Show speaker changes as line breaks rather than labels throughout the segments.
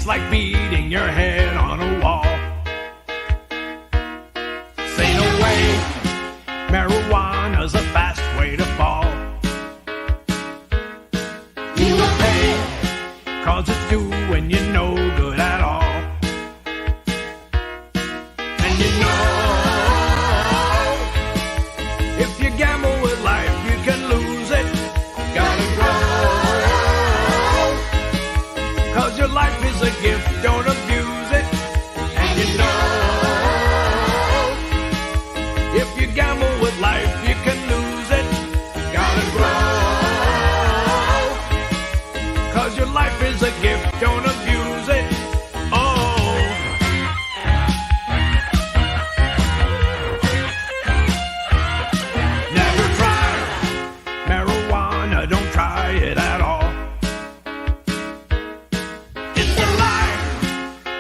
It's like beating your head on a wall. Say no way, marijuana's a fast way to fall. You will pay, cause it's doing you no good at all. And you know, if you gamble with life, you can lose it. Gotta grow, cause your life is a gift, don't abuse it. And you know, if you gamble with life, you can lose it. Gotta grow, cause your life is a gift, don't abuse it. Oh, never try marijuana, don't try it at all. It's a lie,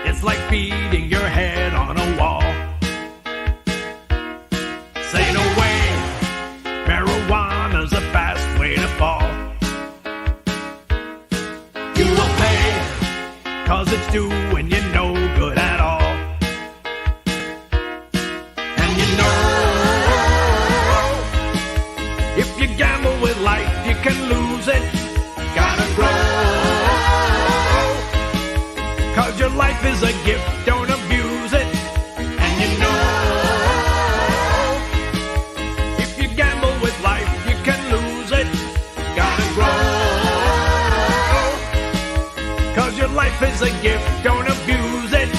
it's like beating your head on a wall. Say no way, marijuana's a fast way to fall. You will pay, cause it's doing you no good at all. And you know, if you gamble with life, you can lose it. Gotta grow, cause your life is a gift, don't abuse it. And you know, if you gamble with life, you can lose it. Gotta grow, cause your life is a gift, don't abuse it.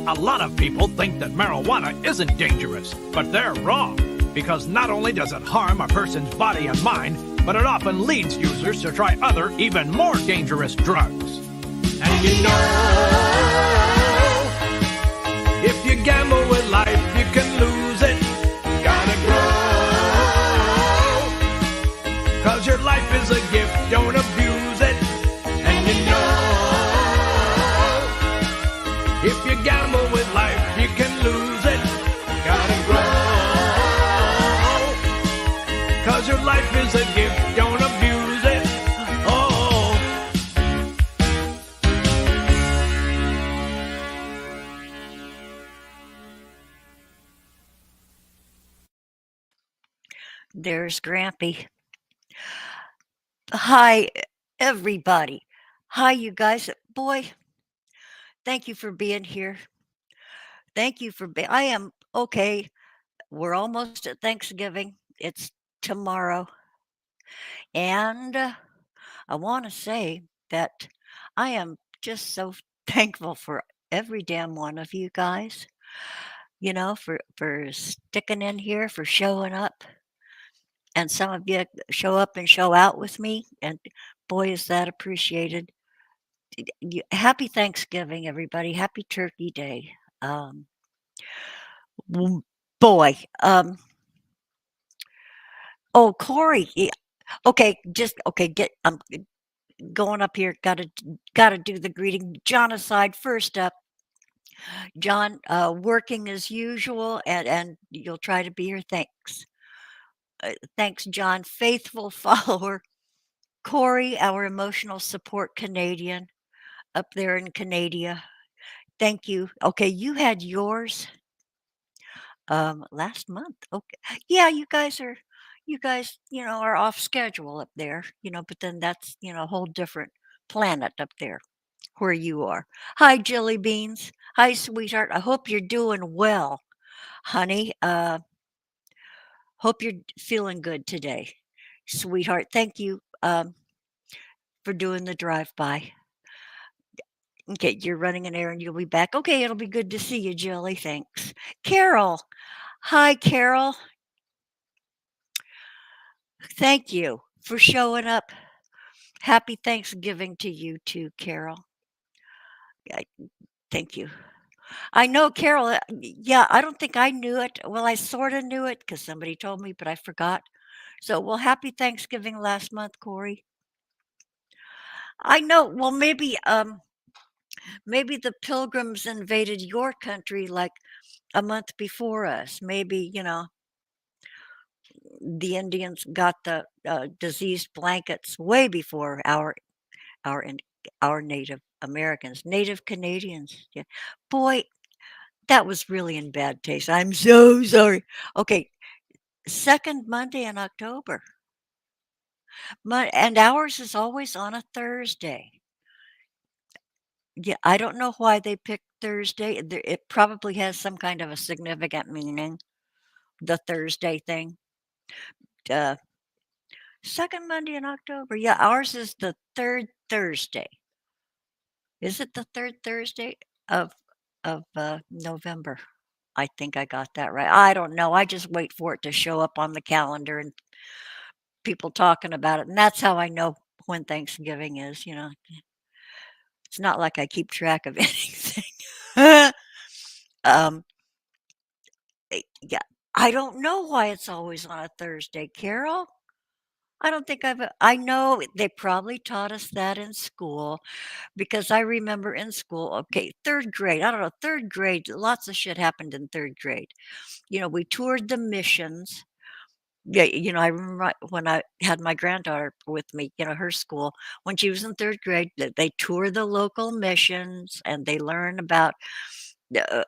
A lot of people think that marijuana isn't dangerous, but they're wrong. Because not only does it harm a person's body and mind, but it often leads users to try other, even more dangerous drugs. And you know, if you gamble with life, you can lose it. Gotta grow, cause your life is a gift, don't abuse it. And you know, if you gamble with life, you can lose it. Gotta grow, cause your life is a gift, don't abuse it. Oh,
There's Grampy. Hi, everybody. Hi, you guys. Boy, thank you for being here. Thank you for being. I am okay. We're almost at Thanksgiving. It's tomorrow. And I want to say that I am just so thankful for every damn one of you guys, for sticking in here, for showing up. And some of you show up and show out with me. And boy, is that appreciated. Happy Thanksgiving, everybody. Happy Turkey Day. W- Boy. Oh, Corey. Okay, I'm going up here. Gotta do the greeting. John aside, first up. John, working as usual, and you'll try to be here. Thanks. Thanks, John. Faithful follower. Corey, our emotional support Canadian up there in Canada. Thank you. Okay, you had yours last month. Okay. Yeah, you guys are off schedule up there, but then that's, a whole different planet up there where you are. Hi, Jelly Beans. Hi, sweetheart. I hope you're doing well, honey. Hope you're feeling good today, sweetheart. Thank you for doing the drive by. Okay, you're running an errand. You'll be back. Okay, it'll be good to see you, Jelly. Thanks. Carol. Hi, Carol. Thank you for showing up. Happy Thanksgiving to you too, Carol. Yeah, thank you. I know, Carol. Yeah, I don't think I knew it. Well, I sort of knew it because somebody told me, but I forgot. So, well, happy Thanksgiving last month, Corey. I know. Well, maybe the Pilgrims invaded your country like a month before us. Maybe the Indians got the diseased blankets way before our our Native Americans, Native Canadians. Yeah. Boy, that was really in bad taste. I'm so sorry. Okay, second Monday in October. And ours is always on a Thursday. Yeah, I don't know why they picked Thursday. It probably has some kind of a significant meaning, the Thursday thing. Uh, second Monday in October. Yeah, ours is the third Thursday. Is it the third Thursday of November? I think I got that right. I don't know. I just wait for it to show up on the calendar and people talking about it, and that's how I know when Thanksgiving is. It's not like I keep track of anything. um, yeah, I don't know why it's always on a Thursday, Carol. I don't think I know they probably taught us that in school because I remember in school, okay, third grade, I don't know, third grade, lots of shit happened in third grade. We toured the missions. Yeah, I remember when I had my granddaughter with me, her school, when she was in third grade, they tour the local missions and they learn about uh,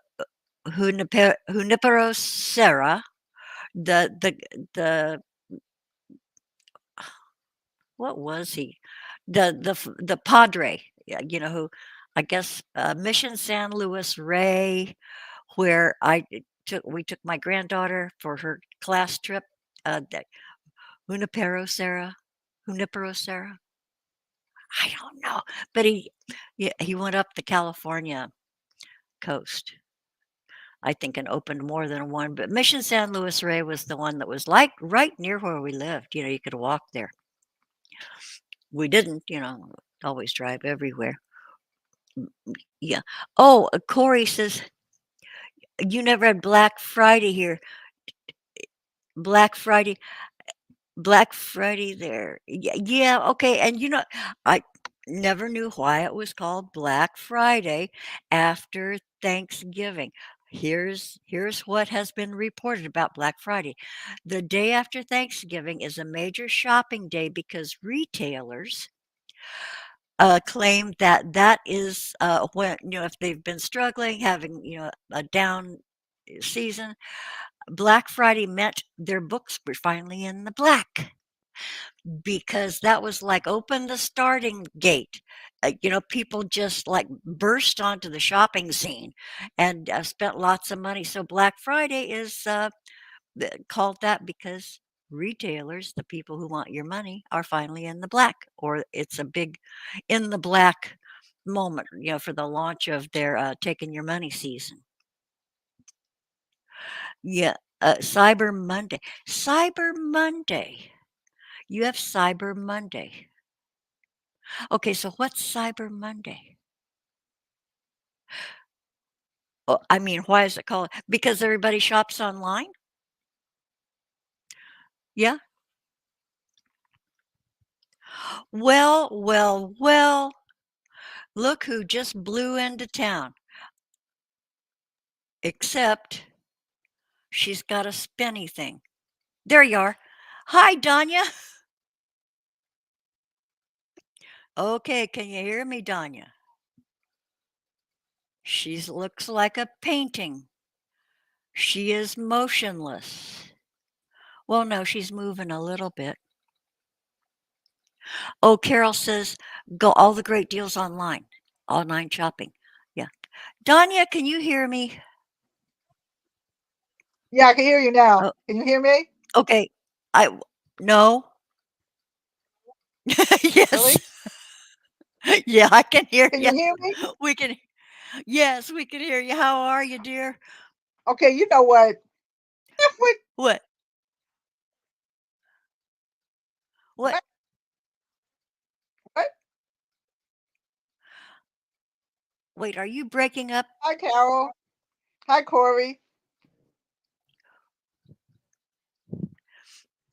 Junipero Serra, the what was he? The padre, yeah, who I guess Mission San Luis Rey, where we took my granddaughter for her class trip. The Junipero Serra, Junipero Serra. I don't know, but yeah, he went up the California coast, I think, and opened more than one. But Mission San Luis Rey was the one that was like right near where we lived. You could walk there. We didn't, always drive everywhere. Yeah. Oh, Corey says you never had Black Friday here. Black Friday, Black Friday there. Yeah, yeah, okay. And I never knew why it was called Black Friday after Thanksgiving. Here's what has been reported about Black Friday. The day after Thanksgiving is a major shopping day because retailers claim that that is when if they've been struggling, having a down season. Black Friday meant their books were finally in the black because that was like open the starting gate. People just like burst onto the shopping scene and spent lots of money. So Black Friday is called that because retailers, the people who want your money, are finally in the black, or it's a big in the black moment, for the launch of their taking your money season. Yeah, Cyber Monday. Cyber Monday. You have Cyber Monday. Okay, so what's Cyber Monday? Oh, I mean, why is it called? Because everybody shops online? Yeah. Well, well, well. Look who just blew into town. Except she's got a spinny thing. There you are. Hi, Donia. Okay, can you hear me, Donia? She looks like a painting. She is motionless. Well, no, she's moving a little bit. Oh, Carol says, go all the great deals online shopping. Yeah. Donia, can you hear me?
Yeah, I can hear you now.
Oh,
Can you hear me?
okay. I, no. Yes.
Really?
Yeah, I can hear
Can
you.
you hear me?
We can, yes, we can hear you. How are you, dear?
Okay, you know what? What?
What? What?
What? What?
Wait, are you breaking up?
Hi, Carol. Hi, Corey.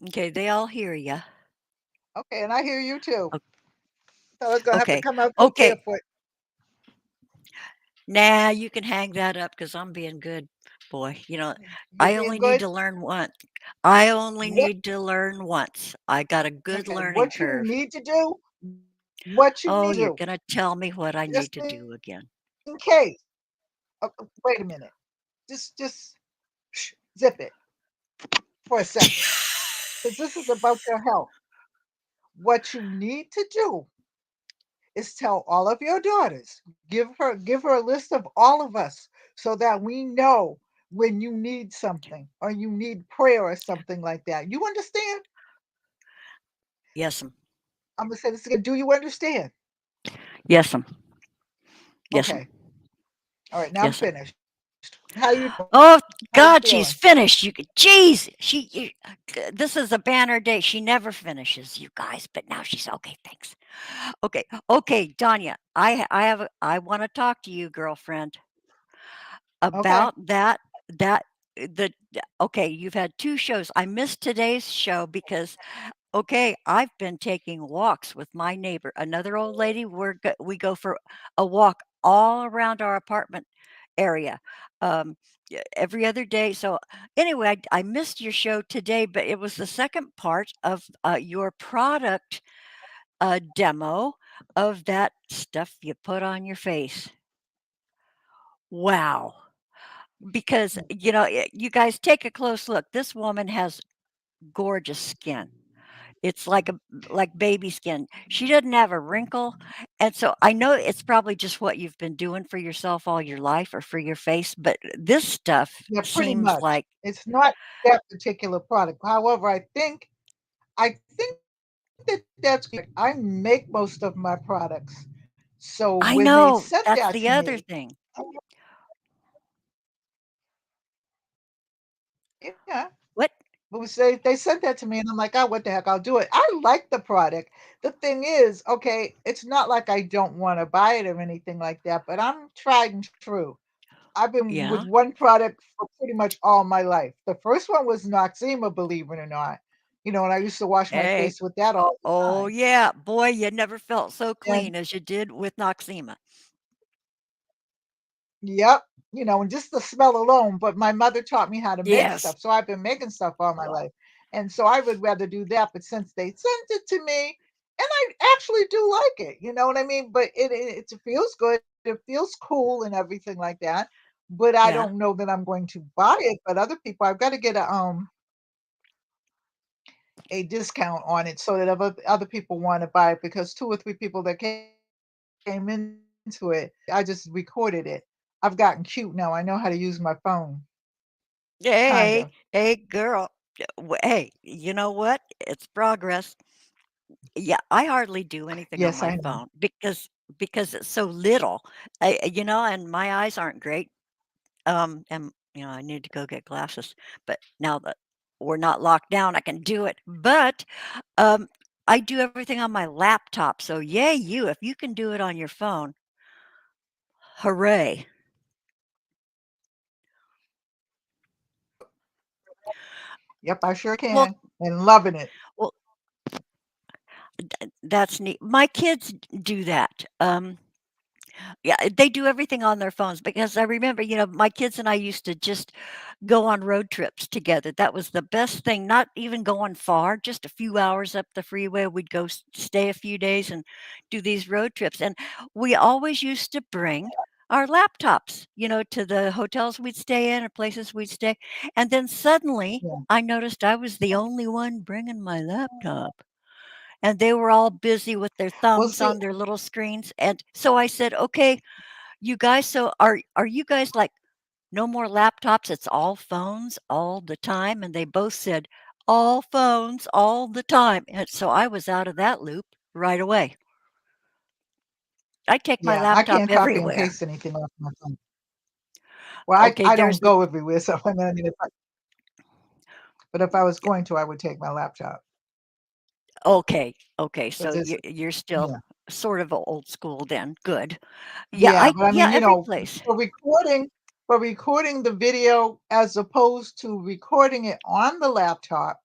Okay, they all hear you.
Okay, and I hear you too. So I was gonna have to
Okay.
come up to
Okay.
barefoot.
Nah, you can hang that up because I'm being good, boy.
You're
I
being
only need
good.
to learn once. I only
What?
need to learn once. I got a good
Okay,
learning
what you
curve.
need to do? what you
Oh,
need
you're
to
gonna tell me what I
do,
need to
just
do again.
in case. Wait a minute. Just zip it for a second, because this is about your health. What you need to do is tell all of your daughters, give her a list of all of us so that we know when you need something or you need prayer or something like that. You understand?
Yes'm.
I'm gonna say this again. Do you understand?
Yes'm. Yes'm.
Okay. All right. Now I'm
Yes'm.
finished. How you doing?
Oh
How you
God,
feeling?
she's finished. You could, jeez, this is a banner day. She never finishes, you guys. But now she's okay. Thanks. Okay, okay, Donya. I want to talk to you, girlfriend,
Okay.
about that the okay. You've had two shows. I missed today's show because okay, I've been taking walks with my neighbor, another old lady. We go for a walk all around our apartment area, every other day. So anyway, I missed your show today, but it was the second part of your product demo of that stuff you put on your face. Wow. Because, you guys take a close look. This woman has gorgeous skin. It's like baby skin. She doesn't have a wrinkle, and so I know it's probably just what you've been doing for yourself all your life or for your face, but this stuff
Yeah, pretty
seems
much.
like
It's not that particular product. However, I think that that's good. I make most of my products. So
I
when they
know,
sent
that's
that
the
to
other
me,
thing.
yeah,
What?
but they sent that to me, and I'm like, oh, what the heck? I'll do it. I like the product. The thing is, okay, it's not like I don't want to buy it or anything like that, but I'm tried and true. I've been with
Yeah.
one product for pretty much all my life. The first one was Noxzema, believe it or not. And I used to wash my
Hey.
face with that all the
Oh,
time.
yeah. Boy, you never felt so
And
clean as you did with Noxzema.
yep, and just the smell alone. But my mother taught me how to make
Yes.
stuff, so I've been making stuff all my life. And so I would rather do that. But since they sent it to me, and I actually do like it, you know what I mean? But it feels good. It feels cool and everything like that. But I
Yeah.
don't know that I'm going to buy it. But other people, I've got to get a discount on it so that other people want to buy it because two or three people that came into it, I just recorded it. I've gotten cute now. I know how to use my phone, kind
Hey,
of.
hey, girl. Hey, you know what? It's progress. Yeah, I hardly do anything on
Yes,
my
I know.
phone because it's so little. And my eyes aren't great. And I need to go get glasses. But now that we're not locked down, I can do it. But um, I do everything on my laptop. So yay, you! If you can do it on your phone, hooray!
Yep, I sure
Well,
can. And loving it.
well, that's neat. My kids do that. Yeah, they do everything on their phones because I remember, my kids and I used to just go on road trips together. That was the best thing, not even going far, just a few hours up the freeway. We'd go stay a few days and do these road trips. And we always used to bring our laptops, to the hotels we'd stay in or places we'd stay. And then suddenly
Yeah.
I noticed I was the only one bringing my laptop. And they were all busy with their
Well,
thumbs
see,
on their little screens. And so I said, okay, you guys, so are you guys like, "No more laptops, it's all phones all the time," and they both said, "All phones all the time," and so I was out of that loop right away. I take my
yeah, I
laptop
can't copy and
everywhere.
paste anything off my phone. Well, I,
Okay,
I
there's
don't
the
go everywhere, so but if I was going to, I would take my laptop
okay, so
because it's,
you're still
yeah.
sort of old school then, good.
Yeah, but I
Yeah,
mean,
every place.
for recording the video as opposed to recording it on the laptop,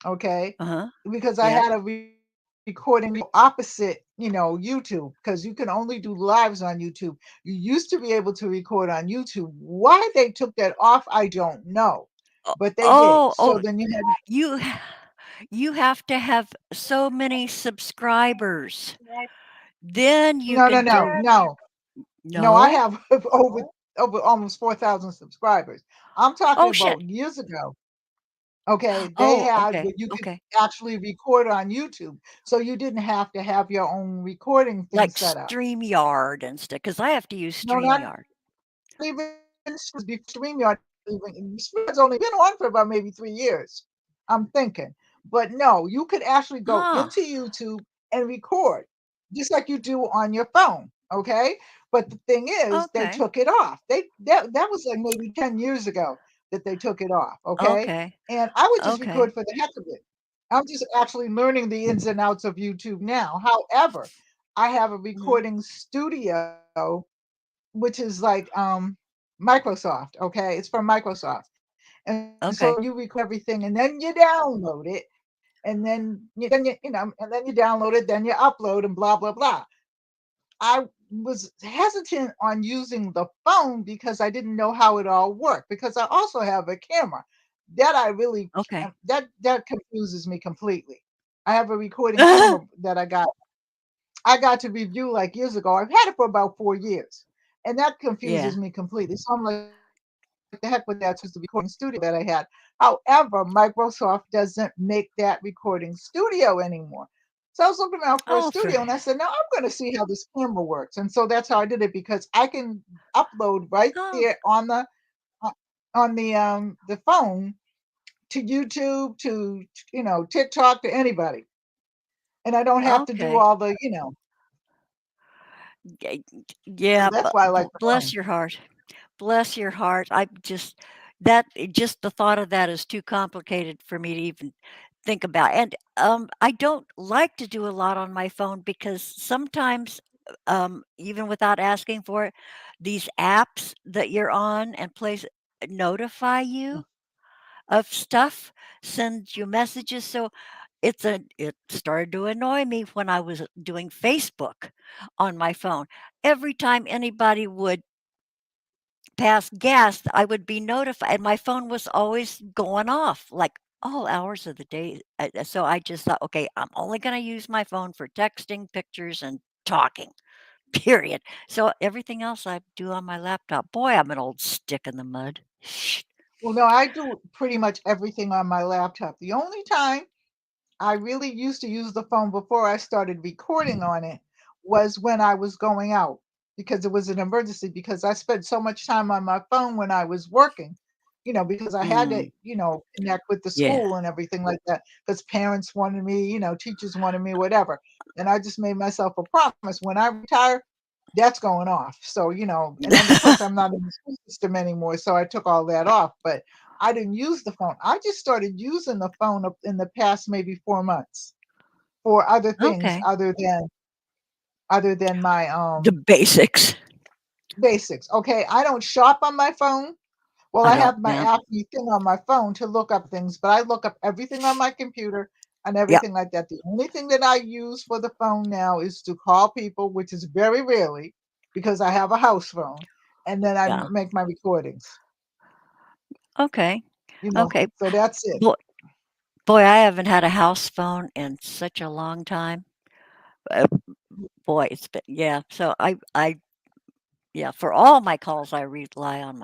okay?
Uh-huh,
Because I
yeah.
had a recording opposite, YouTube, because you can only do lives on YouTube. You used to be able to record on YouTube. Why they took that off, I don't know,
O
but they did.
oh,
So
oh,
then you had,
you you have to have so many subscribers. then you
No, no,
can
no,
del
no, no. I
no?
have over almost 4,000 subscribers. I'm talking
Oh, shit.
about years ago. Okay, they
Oh,
had
okay,
where you could
okay.
actually record on YouTube, so you didn't have to have your own recording thing
Like
set up.
StreamYard and stuff, because I have to use
No, not
StreamYard.
even before StreamYard. Even StreamYard's only been on for about maybe 3 years. I'm thinking, but no, you could actually go
Huh,
into YouTube and record, just like you do on your phone. Okay, but the thing is, they
okay,
took it off. That was like maybe 10 years ago that they took it off. Okay,
okay,
and I would just
okay.
record for the heck of it. I'm just actually learning the ins and outs of YouTube now. However, I have a
Mhm.
recording studio which is like Microsoft. Okay, it's from Microsoft, and so you
Okay,
record everything, and then you download it, and then you and then you download it, then you upload, and blah blah blah. I was hesitant on using the phone because I didn't know how it all worked. Because I also have a camera that I really
okay.
that confuses me completely. I have a recording camera that I got to review like years ago. I've had it for about 4 years, and that
Yeah.
confuses me completely. So I'm like, the heck with that. Just the recording studio that I had. However, Microsoft doesn't make that recording studio anymore. So I was looking around for a
Oh, for
studio, and I said, "Now I'm going to see how this camera works." And so that's how I did it because I can upload right
oh,
there uh, on the phone to YouTube to TikTok to anybody, and I don't have to do
okay.
all the.
Y
So
yeah,
that's
but
why I like the
bless
phone.
your heart. Bless your heart. I just that just the thought of that is too complicated for me to even think about, and, I don't like to do a lot on my phone because sometimes, even without asking for it, these apps that you're on and plays notify you of stuff, send you messages, so it started to annoy me when I was doing Facebook on my phone. Every time anybody would pass gas, I would be notified, and my phone was always going off, like, all hours of the day, so I just thought, "Okay, I'm only gonna use my phone for texting, pictures, and talking, period." So everything else I do on my laptop. Boy, I'm an old stick in the mud.
Well, no, I do pretty much everything on my laptop. The only time I really used to use the phone before I started recording on it was when I was going out because it was an emergency because I spent so much time on my phone when I was working, because I had to,
Mm,
connect with the
yeah.
school and everything like that because parents wanted me, teachers wanted me, whatever. And I just made myself a promise when I retire, that's going off. So, and then of course I'm not in the school system anymore. So I took all that off. But I didn't use the phone. I just started using the phone up in the past maybe 4 months for other things
Okay.
other than my
The basics.
basics. Okay, I don't shop on my phone. Well,
I
I
don't
have my
yeah.
Apple thing on my phone to look up things, but I look up everything on my computer and
Yep.
everything like that. The only thing that I use for the phone now is to call people, which is very rarely because I have a house phone, and then I
Yeah.
make my recordings.
Okay. Okay.
So that's it.
Boy boy, I haven't had a house phone in such a long time. Uh, boy, it's been yeah, so I yeah, for all my calls, I rely on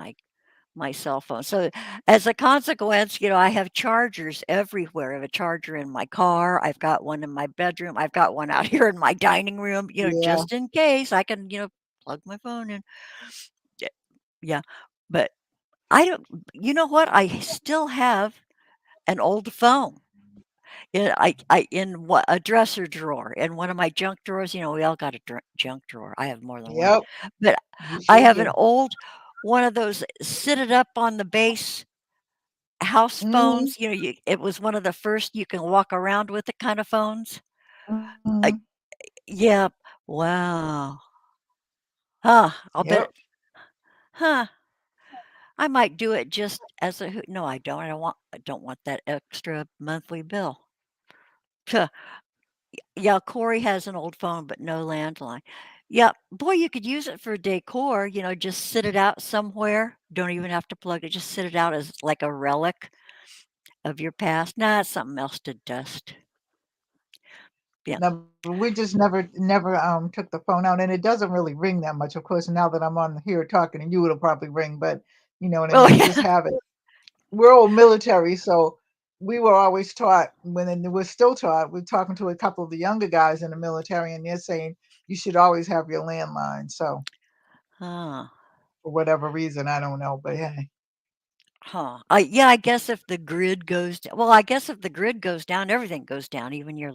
my cell phone. So, as a consequence, I have chargers everywhere. I have a charger in my car, I've got one in my bedroom, I've got one out here in my dining room,
Yeah.
just in case I can, plug my phone in. Y yeah, but I don't you know what? I still have an old phone. Yeah, I in what a dresser drawer, in one of my junk drawers, we all got a junk drawer. I have more than one.
Yep.
But
You
I
sure
have an
do.
old one of those sit it up on the base house
Mhm.
phones, it was one of the first you can walk around with it kind of phones. I
Mhm.
yeah, wow. Huh, I'll bet
Yep.
huh, I might do it just as a no, I don't. I don't want that extra monthly bill. Huh. Yeah, Corey has an old phone, but no landline. Yeah, boy, you could use it for decor, just sit it out somewhere. Don't even have to plug it, just sit it out as like a relic of your past. Nah, it's something else to dust. Yeah.
No, we just never took the phone out, and it doesn't really ring that much. Of course, now that I'm on here talking to you, it'll probably ring, but you know what I
Oh
mean. We just
yeah.
have it. We're all military, so we were always taught when, and we're still taught. We're talking to a couple of the younger guys in the military, and they're saying you should always have your landline. So
Huh.
for whatever reason, I don't know, but hey,
Huh. Yeah, I guess if the grid goes down, well, I guess if the grid goes down, everything goes down, even your,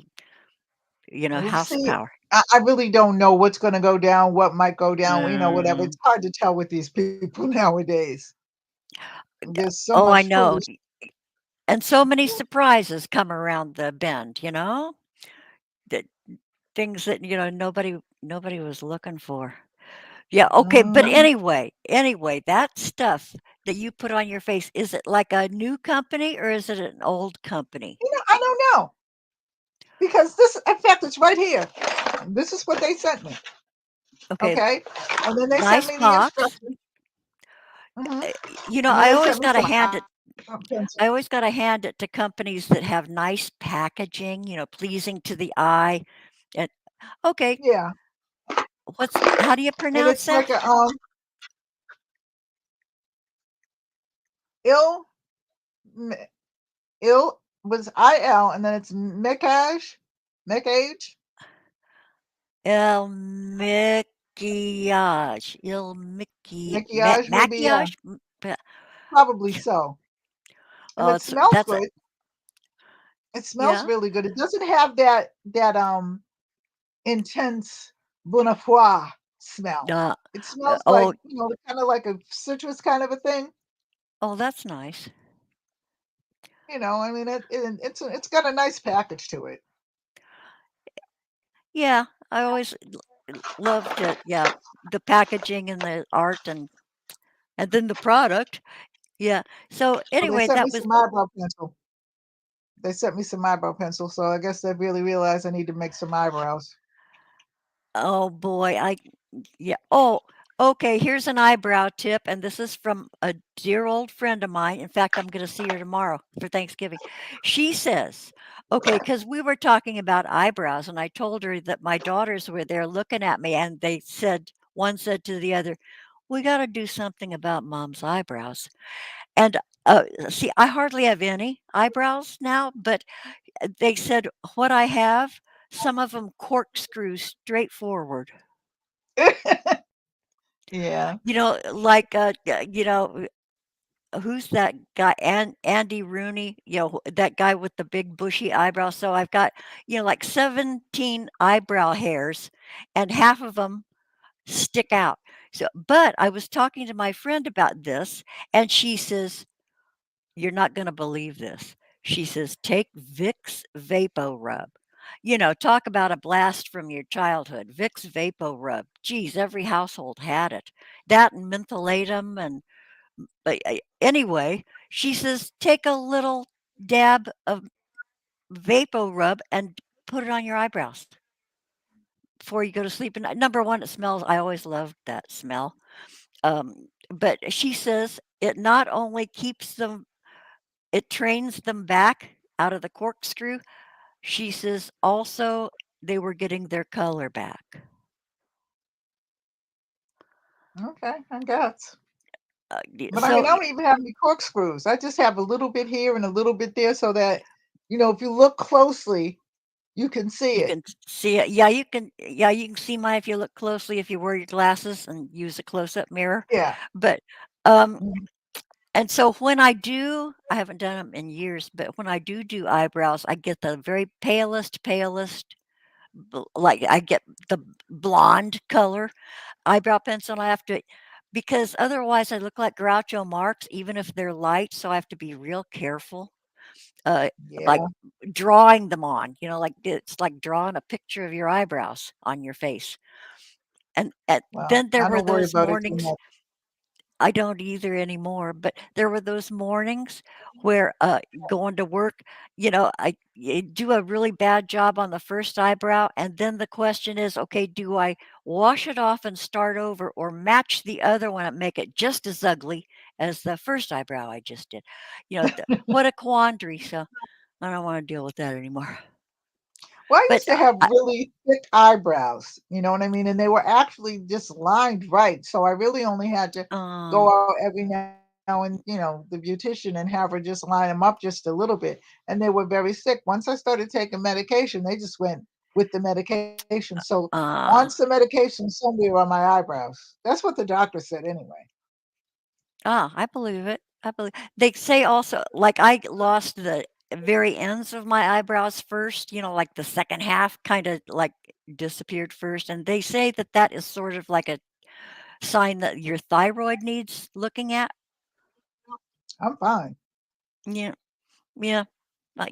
we'll
house
see.
power.
I really don't know what's going to go down, what might go down, you know, whatever.
Mm.
It's hard to tell with these people nowadays. There's so
Oh,
much
I
foolish.
know. And so many surprises come around the bend. That things that, nobody was looking for. Yeah, okay, but
Mhm.
anyway, that stuff that you put on your face, is it like a new company or is it an old company?
You know, I don't know because this, in fact, it's right here. This is what they sent me.
Okay,
Okay, and then they sent
nice
me the
box.
instructions. Hmm. And then
I
they
always
sent me
gotta
some
hand it
pencil.
I always gotta hand it to companies that have nice packaging, pleasing to the eye. And okay,
Yeah,
how do you
and
pronounce
it's like
that?
a ill m- ill was IL, and then it's Mekage,
El Maquillage. Il Mickey
maquillage, maybe. Yeah,
Maquillage?
probably so. And
Oh,
it smells
that's a
good. It smells
yeah?
really good. It doesn't have that intense Bonafide smell.
Uh,
It smells like,
oh,
kind of like a citrus kind of a thing.
oh, that's nice.
I mean, it's got a nice package to it.
Yeah, I always loved it. Yeah, the packaging and the art and then the product. Yeah. So
Well, they
anyway,
sent me
that was
some eyebrow pencil. They sent me some eyebrow pencil, so I guess they really realized I need to make some eyebrows.
oh boy, yeah. Oh, okay, here's an eyebrow tip, and this is from a dear old friend of mine. In fact, I'm going to see her tomorrow for Thanksgiving. She says, okay, because we were talking about eyebrows, and I told her that my daughters were there looking at me, and one said to the other, we got to do something about mom's eyebrows. And see, I hardly have any eyebrows now, but they said what I have, some of them corkscrew straight forward.
Yeah.
Like, who's that guy? Andy Rooney, that guy with the big bushy eyebrows. So I've got, like 17 eyebrow hairs, and half of them stick out. So, but I was talking to my friend about this, and she says, "You're not going to believe this." She says, "Take Vicks Vapo Rub." Talk about a blast from your childhood. Vicks Vapo Rub. Geez, every household had it. That and mentholatum and anyway, she says, take a little dab of Vapo Rub and put it on your eyebrows before you go to sleep. And number one, it smells. I always loved that smell. But she says it not only keeps them, it trains them back out of the corkscrew. She says also they were getting their color back.
Okay, I guess. But I mean,
So
I don't even have any corkscrews. I just have a little bit here and a little bit there, so that if you look closely, you can see
you
it.
can see it. Yeah, you can. Yeah, you can see mine if you look closely. If you wear your glasses and use a close-up mirror.
Yeah.
But um,
Mhm.
and so when I haven't done them in years, but when I do eyebrows, I get the very palest, like I get the blonde color eyebrow pencil. I have to, because otherwise I look like Groucho Marx, even if they're light. So I have to be real careful. Uh, like
Yeah.
drawing them on, like it's like drawing a picture of your eyebrows on your face. And
Well,
then there
I
were
don't worry
those
about it too
mornings.
much.
I don't either anymore, but there were those mornings where, going to work, you do a really bad job on the first eyebrow, and then the question is, okay, do I wash it off and start over, or match the other one and make it just as ugly as the first eyebrow I just did? What a quandary. So I don't want to deal with that anymore.
Well, I
but
used to have really thick eyebrows, you know what I mean? And they were actually just lined right. So I really only had to
uh,
go out every now and, the beautician and have her just line them up just a little bit. And they were very sick. Once I started taking medication, they just went with the medication. So on some
uh,
medication somewhere on my eyebrows. That's what the doctor said anyway.
I believe it. I believe they say also, like I lost the very ends of my eyebrows first, like the second half kind of like disappeared first. And they say that that is sort of like a sign that your thyroid needs looking at.
I'm fine.
Yeah. Yeah.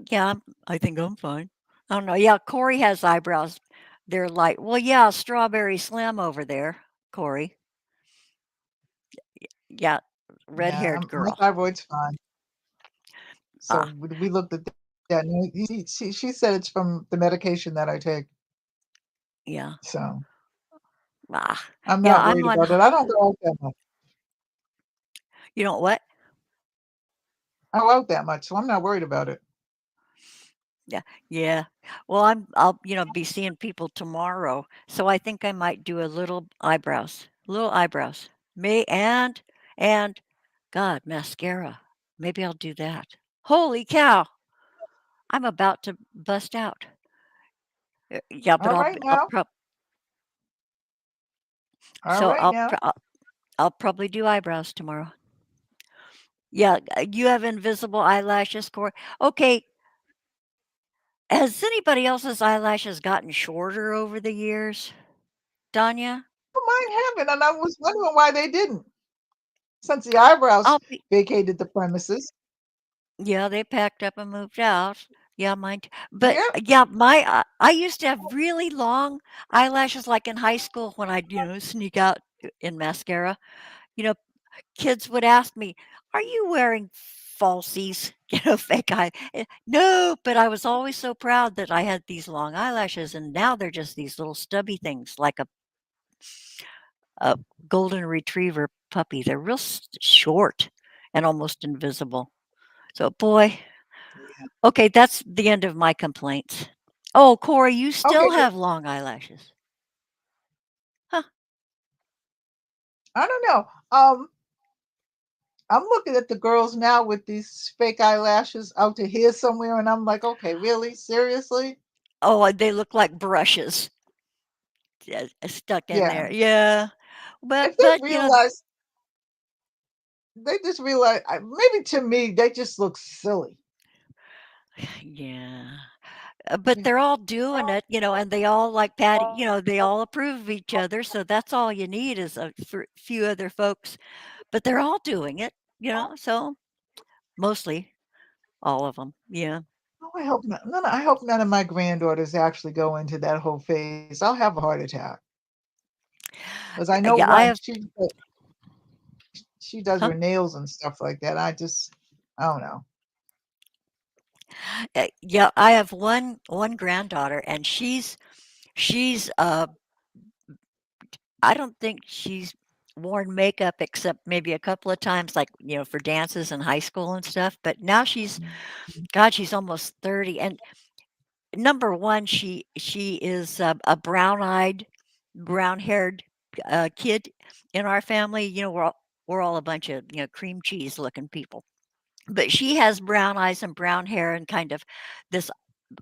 Yeah. I think I'm fine. I don't know. Yeah. Corey has eyebrows. They're like, well, yeah, strawberry slim over there, Corey. Yeah. Red
Yeah,
haired
my
girl.
thyroid's fine. So
Ah,
we looked at that. And she said it's from the medication that I take.
yeah.
So
Ah,
I'm
yeah.
not
I'm
worried
on.
about it. I don't go out that much.
You know what?
I go out that much, so I'm not worried about it.
Yeah, yeah. Well, I'll, be seeing people tomorrow, so I think I might do a little eyebrows, little eyebrows. May and God, mascara. Maybe I'll do that. Holy cow! I'm about to bust out. Yeah, but
All right
I'll
now. All
so
right now.
I'll probably do eyebrows tomorrow. Yeah, you have invisible eyelashes, Corey. Okay, has anybody else's eyelashes gotten shorter over the years, Danya?
Mine haven't, and I was wondering why they didn't. Since the eyebrows
I'll be
vacated the premises.
Yeah, they packed up and moved out. Yeah, mine t but,
Yeah.
yeah, my I used to have really long eyelashes, like, in high school when I'd, sneak out in mascara. You know, kids would ask me, "Are you wearing falsies?" Fake eye no, but I was always so proud that I had these long eyelashes, and now they're just these little stubby things like a golden retriever puppy. They're real short and almost invisible. So, boy. Okay, that's the end of my complaints. Oh, Corey, you
Okay,
still have long eyelashes. Huh.
I don't know. I'm looking at the girls now with these fake eyelashes out to here somewhere, and I'm like, okay, really? Seriously?
Oh, they look like brushes stuck in
Yeah.
there. Yeah. But
If
but,
they just realize, maybe to me, they just look silly.
yeah. But
You
they're all doing it, and they all like patty, they all approve of each other. So that's all you need is for few other folks. But they're all doing it, so mostly all of them. Yeah.
Oh, I hope not. I hope none of my granddaughters actually go into that whole phase. I'll have a heart attack because I know
Yeah, I
one.
have,
She does
huh?
her nails and stuff like that. I don't know.
Yeah, I have one granddaughter, and she's I don't think she's worn makeup except maybe a couple of times, like, for dances in high school and stuff. But now God, she's almost 30. And number one, she is a brown-eyed, brown-haired kid in our family. We're all a bunch of cream cheese looking people. But she has brown eyes and brown hair and kind of this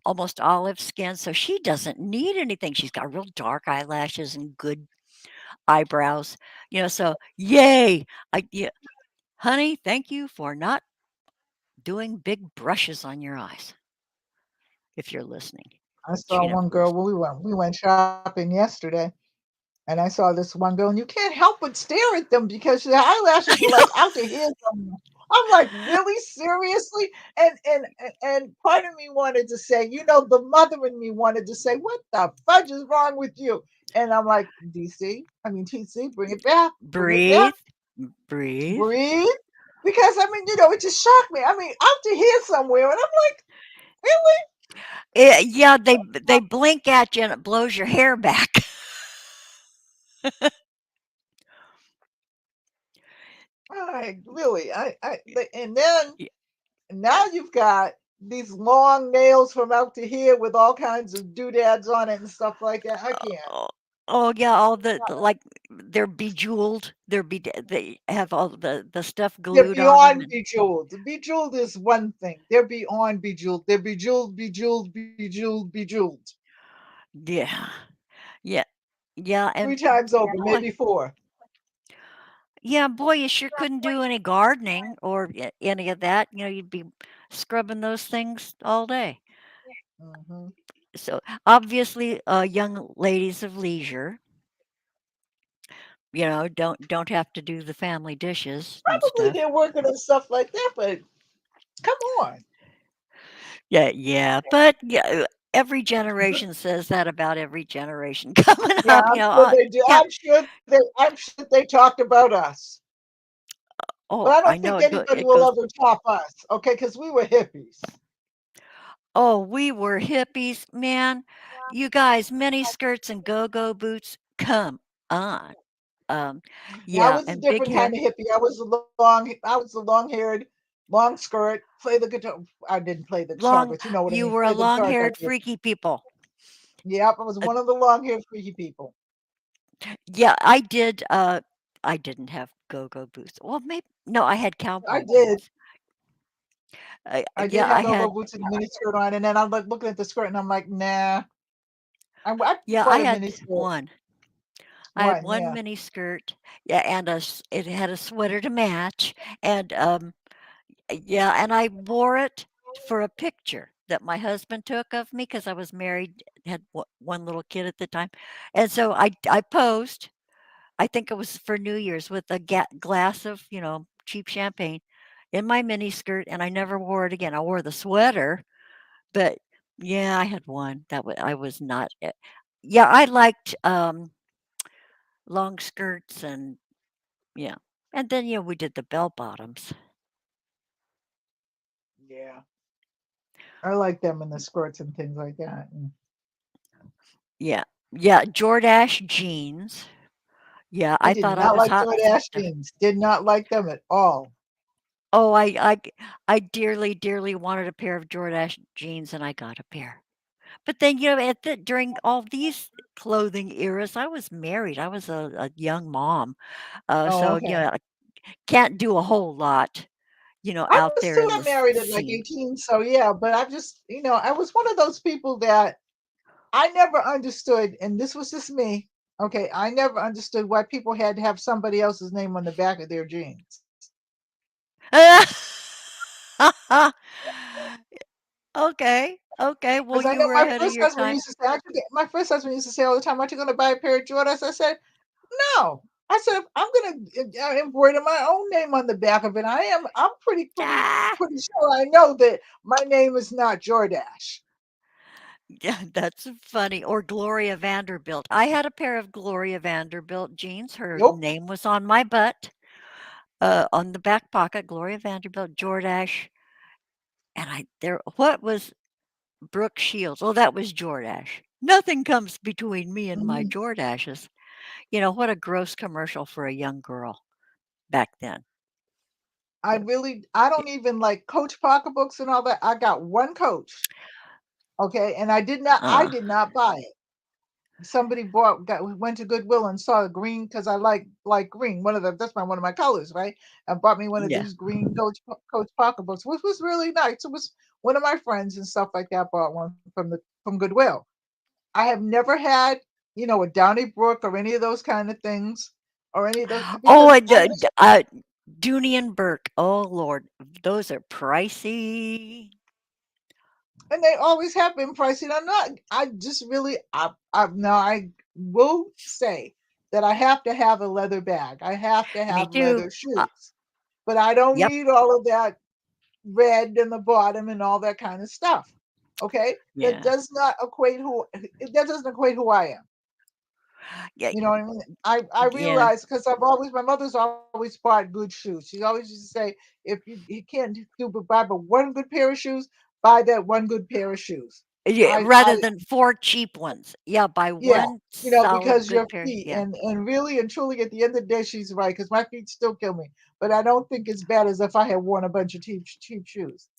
almost olive skin, so she doesn't need anything. She's got real dark eyelashes and good eyebrows, so yay. Yeah, honey, thank you for not doing big brushes on your eyes if you're listening.
I
She
saw
never
one girl
listens.
when we went shopping yesterday, and I saw this one girl, and you can't help but stare at them because their eyelashes
I
were like
know.
out to here somewhere. I'm like, really, seriously? And part of me wanted to say, the mother in me wanted to say, what the fudge is wrong with you? And I'm like, DC, I mean TC, bring it back,
Breathe, breathe.
breathe. Because it just shocked me. I mean, out to here somewhere, and I'm like, really?
Yeah, they blink at you and it blows your hair back.
Like, really? And then
Y-
now you've got these long nails from out to here with all kinds of doodads on it and stuff like that. I can't.
Oh, oh yeah, all the like they're bejeweled. They have all the stuff
They're
glued on them,
beyond
and
bejeweled. Bejeweled is one thing. They're beyond bejeweled. They're bejeweled, bejeweled, bejeweled, bejeweled.
yeah, yeah, yeah,
Three
and
times over,
boy,
maybe four.
yeah, boy, you sure couldn't do any gardening or any of that. You'd be scrubbing those things all day.
Hmm.
So obviously, young ladies of leisure, don't have to do the family dishes and
Probably
stuff.
they're working on stuff like that, but come on.
Yeah, yeah, but yeah, every generation says that about every generation coming
Yeah,
up.
I'm sure they do.
Can't.
I'm sure they talked about us. But
Oh,
I
I
don't
know
think
it. Go,
anybody
it
will
goes.
ever top us, okay? Because we were hippies.
Oh, we were hippies, man. You guys, mini skirts and go-go boots. Come on. Um,
I
yeah,
was a
and big
different kind
hair,
of hippie. I was the long haired, long skirt, play the guitar. I didn't play the guitar,
long.
but you know what I
You
mean.
were a
Play the guitar type
long-haired,
of hippie.
freaky people.
Yep, I was
Uh,
one of the long haired freaky people.
yeah, I did. I didn't have go-go boots. Well, maybe no, I had
I
cowboy
did.
boots.
I did
Yeah,
have
I
go go
had.
boots and a mini skirt on, and then I'm like looking at the skirt, and I'm like, nah. I
Yeah, I
bought a
had
mini skirt.
one. I had
One,
one
yeah.
mini skirt. Yeah, and it had a sweater to match, and yeah, and I wore it for a picture that my husband took of me because I was married, had one little kid at the time, and so I posed. I think it was for New Year's with a glass of cheap champagne in my mini skirt, and I never wore it again. I wore the sweater, but yeah, I had one that I was not. Yeah, I liked long skirts and yeah, and then we did the bell bottoms.
Yeah. I like them in the skirts and things like that. And
Yeah, yeah, Jordache jeans. Yeah,
I
I
did
thought I
not
was
like
hot
Jordache
stuff.
jeans. Did not like them at all.
Oh, I dearly, dearly wanted a pair of Jordache jeans, and I got a pair. But then, during all these clothing eras, I was married. I was a young mom,
Oh,
so
okay.
I can't do a whole lot,
I
out
was
there
too.
in
I
the
married at like
scene.
18, so yeah. But I just, I was one of those people that I never understood, and this was just me. Okay, I never understood why people had to have somebody else's name on the back of their jeans.
Okay, okay. Well,
Because I
you
know
were
my
ahead of
first
your
husband
time.
used to say, my first husband used to say all the time, "Aren't you going to buy a pair of Jordans?" I said, "No." I said, "I'm going to embroider my own name on the back of it. I'm
Ah,
pretty sure I know that my name is not Jordash."
yeah, that's funny. Or Gloria Vanderbilt. I had a pair of Gloria Vanderbilt jeans. Her
Nope.
name was on my butt, on the back pocket. Gloria Vanderbilt, Jordache, and what was Brooke Shields? Oh, that was Jordache. Nothing comes between me and my
Mhm.
Jordashes. What a gross commercial for a young girl back then. But
I
yeah,
don't even like Coach pocketbooks and all that. I got one Coach, okay, and I
uh,
did not buy it. Somebody went to Goodwill and saw a green because I like green. One of my colors, right? And bought me one of
yeah.
these green Coach pocketbooks, which was really nice. It was one of my friends and stuff like that bought one from Goodwill. I have never had a Donnybrook or any of those kind of things or any of those
Oh,
because I just
Dooney and Burke. Oh Lord, those are pricey.
and they always have been pricey. And I just really now I will say that I have to have a leather bag. I have to
Me
have
too.
leather shoes. But I don't
Yep.
need all of that red in the bottom and all that kind of stuff. Okay? That
Yeah.
does not equate who that doesn't equate who I am.
Yeah.
You know what I mean? I
Yeah.
realize because my mother's always bought good shoes. She always used to say, if you can't do but buy but one good pair of shoes, buy that one good pair of shoes.
Yeah.
I
Rather than four cheap ones. Yeah. Buy
Yeah,
one solid
because
good
your
pair.
feet
Yeah.
and really and truly at the end of the day, she's right because my feet still kill me. But I don't think it's bad as if I had worn a bunch of cheap shoes.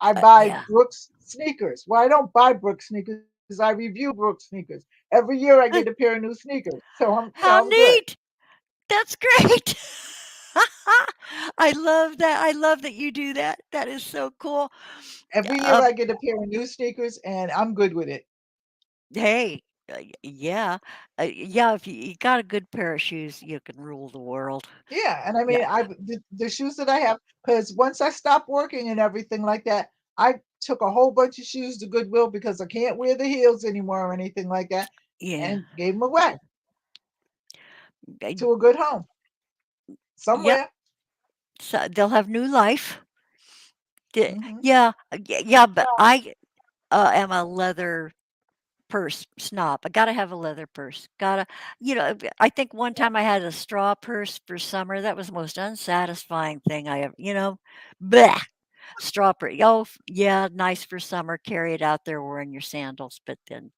I buy
Yeah.
Brooks sneakers. Well, I don't buy Brooks sneakers. I review Brooks sneakers. Every year I get a
Uh,
pair of new sneakers. So
How
I'm good.
neat. That's great. I love that. I love that you do that. That is so cool.
Every year
Um,
I get a pair of new sneakers and I'm good with it.
hey, yeah, yeah. If you got a good pair of shoes, you can rule the world.
Yeah, and I
Yeah,
mean, the shoes that I have, because once I stopped working and everything like that, I took a whole bunch of shoes to Goodwill because I can't wear the heels anymore or anything like that,
yeah,
and gave them away
I-
to a good home
yep.
somewhere.
So they'll have new life.
Hmm.
Yeah, yeah. But I am a leather purse snob. I gotta have a leather purse. Gotta, I think one time I had a straw purse for summer. That was the most unsatisfying thing I ever, bleh. Straw purse. Oh, yeah, nice for summer. Carry it out there wearing your sandals, but then,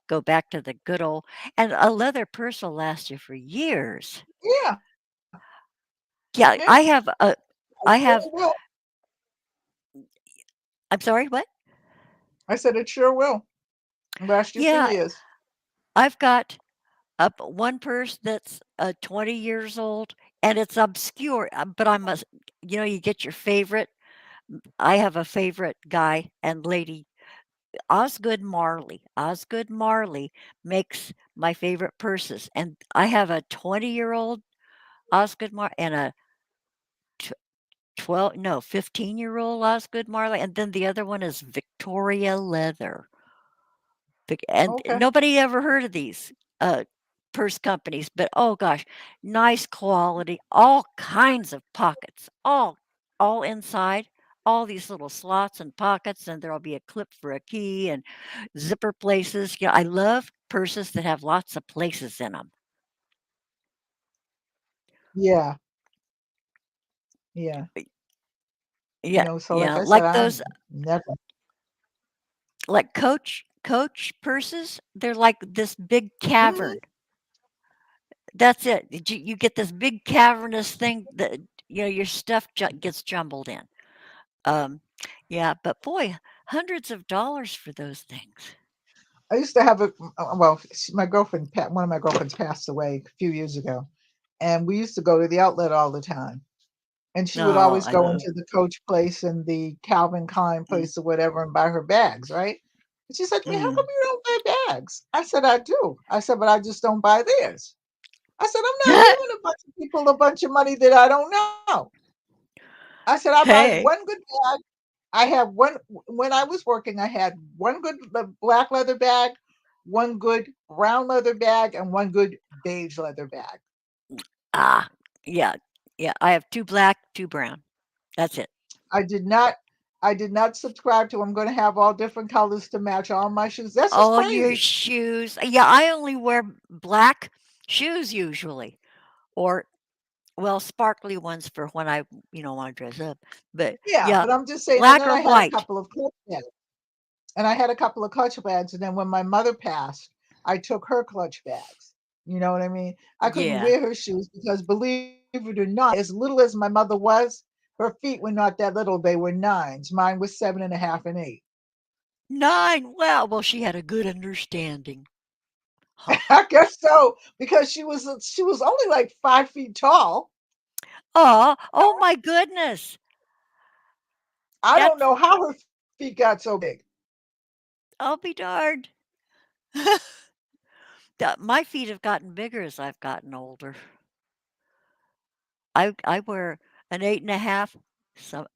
go back to the good old. And a leather purse will last you for years.
Yeah,
Yeah,
yeah,
I have a.
it
I
sure
have.
will.
I'm sorry. What?
I said it sure will last you for
Yeah,
years.
I've got up one purse that's 20 years old and it's obscure, but I must, you get your favorite. I have a favorite guy and lady, Osgood Marley. Osgood Marley makes my favorite purses. And I have a 20-year-old Osgood Marley and a tw- 12, no, 15-year-old Osgood Marley. And then the other one is Victoria Leather. And
Okay.
nobody ever heard of these uh, purse companies, but oh gosh, nice quality, all kinds of pockets, all inside, all these little slots and pockets, and there'll be a clip for a key and zipper places. Yeah, I love purses that have lots of places in them.
Yeah, yeah.
Yeah,
So like
yeah,
I said,
like
I
those,
never.
like Coach purses. They're like this big
Hmm.
cavern. That's it. You get this big cavernous thing that your stuff gets jumbled in. Um, yeah, but boy, hundreds of dollars for those things.
I used to have a well, my girlfriend, one of my girlfriends passed away a few years ago, and we used to go to the outlet all the time. And she would
Oh,
always
I
go
love.
into the Coach place and the Calvin Klein
Mm,
place or whatever and buy her bags, right? And she said to me, "How come
mm.
you don't buy bags?" I said, "I do." I said, "But I just don't buy theirs." I said, "I'm not giving a bunch of people a bunch of money that I don't know." I said, "I buy
Hey,
one good bag. I have one when I was working, I had one good black leather bag, one good brown leather bag, and one good beige leather bag.
ah, yeah, yeah. I have two black, two brown. That's it.
I did not I did not subscribe to I'm going to have all different colors to match all my shoes. That's just
All your
crazy.
shoes. Yeah, I only wear black shoes usually, or well, sparkly ones for when I, want to dress up. But
Yeah,
yeah,
but I'm just saying. And
black
then
or
I had a
white.
couple of clutch bags, and I had a couple of clutch bags. And then when my mother passed, I took her clutch bags. You know what I mean? I couldn't
Yeah,
wear her shoes because, believe it or not, as little as my mother was, her feet were not that little. They were nines. Mine was 7.5 and 8.
9. Wow. Well, she had a good understanding. Huh.
I guess so because she was only like 5 feet tall.
Oh my goodness.
I don't
That's
know how her feet got so big.
I'll be darned. My feet have gotten bigger as I've gotten older. I wear an 8.5,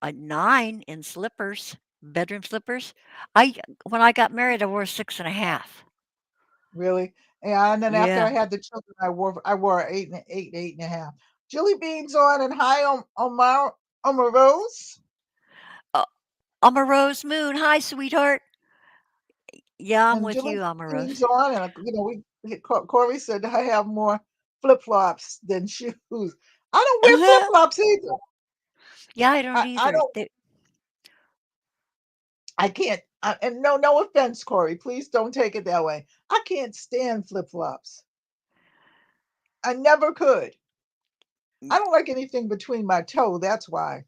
a 9 in slippers, bedroom slippers. I When I got married, I wore 6.5.
Really. Yeah, and then after I
Yeah.
had the children, I wore 8 and 8.5. Jelly beans on and high on my rose.
Uh, I'm a Rose Moon. Hi, sweetheart. Yeah, I'm
And
with
jelly
you. I'm a Rose.
beans on, and Corey said I have more flip flops than shoes. I don't wear flip flops either.
Yeah, I don't
I
either.
don't. I can't. And no offense, Corey. Please don't take it that way. I can't stand flip flops. I never could. I don't like anything between my toe. That's why.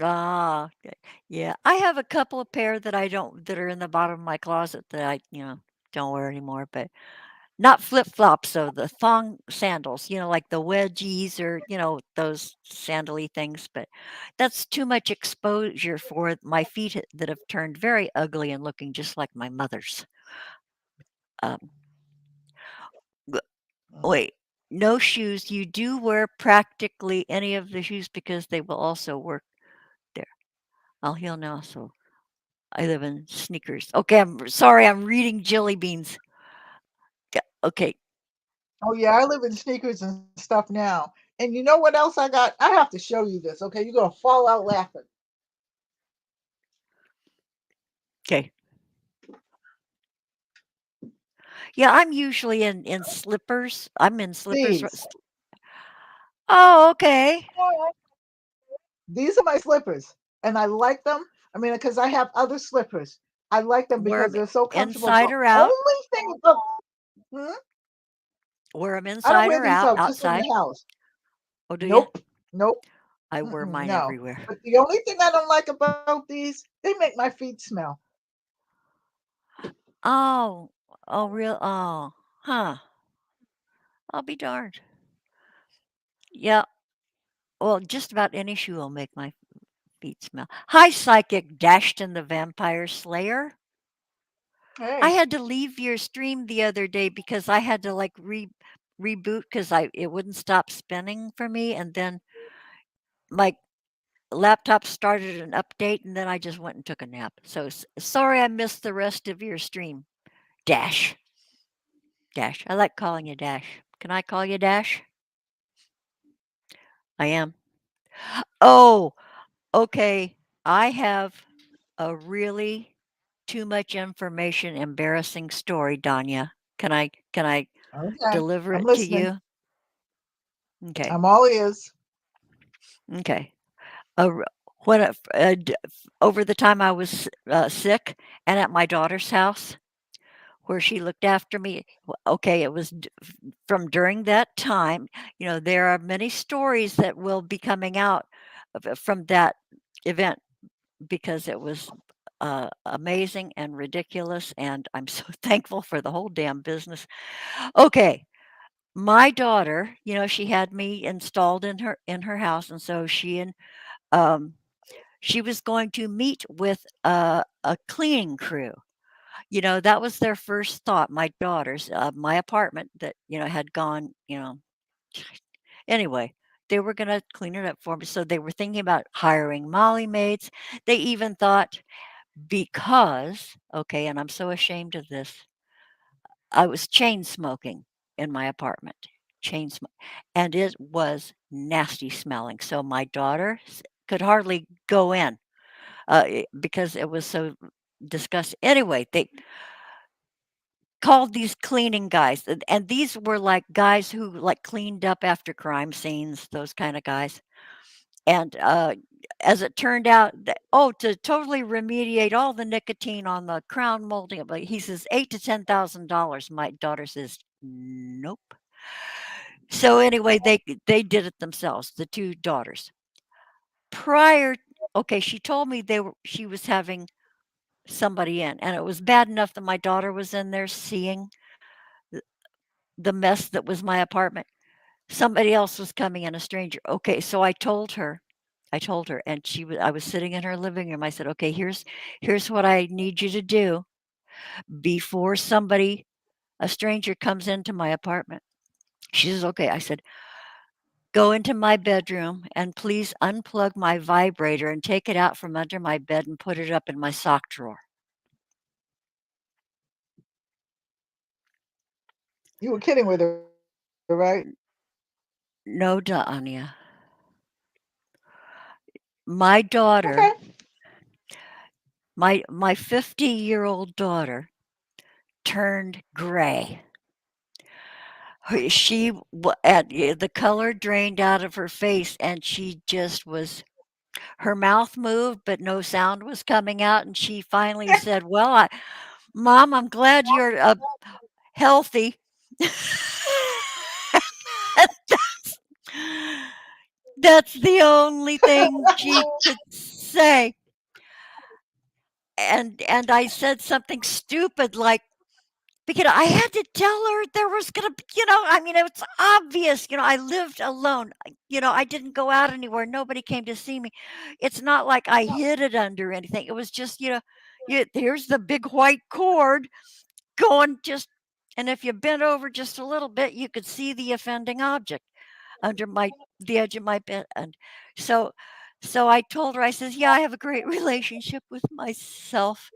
Ah, okay. Yeah, I have a couple of pair that I don't that are in the bottom of my closet that I, don't wear anymore, but not flip-flops, though, the thong sandals, like the wedgies or, those sandally things, but that's too much exposure for my feet that have turned very ugly and looking just like my mother's. Um, w-
Mm.
wait, no shoes. You do wear practically any of the shoes because they will also work there. I'll heal now, so I live in sneakers. Okay, I'm sorry, I'm reading Jelly Beans. Okay,
Oh yeah, I live in sneakers and stuff now. And you know what else I got? I have to show you this. Okay, you're gonna fall out laughing.
okay. Yeah, I'm usually in slippers. I'm in slippers.
These.
Oh, okay.
These are my slippers, and I like them. I mean, because I have other slippers. I like them
Wear
because
them
they're so comfortable.
inside
The
or out.
only thing about hmm?
Wear them
I don't
inside
wear
or
these
out,
out, just in
outside.
the house.
Oh, do you?
Nope, nope,
I wear mine
no.
everywhere.
But the only thing I don't like about these, they make my feet smell.
Oh, oh, real. Oh, huh. I'll be darned. Yeah. Well, just about any shoe will make my feet smell. Hi, Psychic Dashton the Vampire Slayer. I
Hey,
had to leave your stream the other day because I had to like reboot because I it wouldn't stop spinning for me, and then my laptop started an update, and then I just went and took a nap. So sorry I missed the rest of your stream. Dash, Dash. I like calling you Dash. Can I call you Dash? I am. Oh, okay. I have a really too much information, embarrassing story, Donia. Can I
okay,
deliver
I'm
it to
listening.
you? Okay.
I'm all ears.
Okay. Uh, when over the time I was sick and at my daughter's house where she looked after me. Okay, it was from during that time. There are many stories that will be coming out from that event because it was amazing and ridiculous, and I'm so thankful for the whole damn business. Okay, my daughter, she had me installed in her house, and so um, she was going to meet with a cleaning crew. That was their first thought, my daughters, my apartment that, had gone, anyway, they were going to clean it up for me. So they were thinking about hiring Molly maids. They even thought because, okay, and I'm so ashamed of this, I was chain smoking in my apartment, chain smoke, and it was nasty smelling. So my daughter could hardly go in because it was so disgusting. Anyway, they called these cleaning guys, and these were like guys who like cleaned up after crime scenes, those kind of guys. And as it turned out, to totally remediate all the nicotine on the crown molding, but he says $8,000 to $10,000. My daughter says nope. So anyway, they did it themselves, the two daughters. Prior, okay, she told me she was having somebody in, and it was bad enough that my daughter was in there seeing the mess that was my apartment. Somebody else was coming in, a stranger. Okay, so I told her, and I was sitting in her living room. I said, "Okay, here's what I need you to do before a stranger comes into my apartment." She says, "Okay." I said, "Go into my bedroom and please unplug my vibrator and take it out from under my bed and put it up in my sock drawer."
You were kidding with her, right?
No, Anya. My
Okay.
daughter, my 50-year-old daughter turned gray. The color drained out of her face, and she just was her mouth moved, but no sound was coming out, and she finally said, "Well, Mom, I'm glad you're, healthy." That's the only thing she could say. And I said something stupid like, because I had to tell her there was gonna be, I mean, it's obvious, I lived alone. I didn't go out anywhere. Nobody came to see me. It's not like I hid it under anything. It was just, here's the big white cord going just, and if you bent over just a little bit, you could see the offending object under the edge of my bed. And so I told her, I says, yeah, I have a great relationship with myself.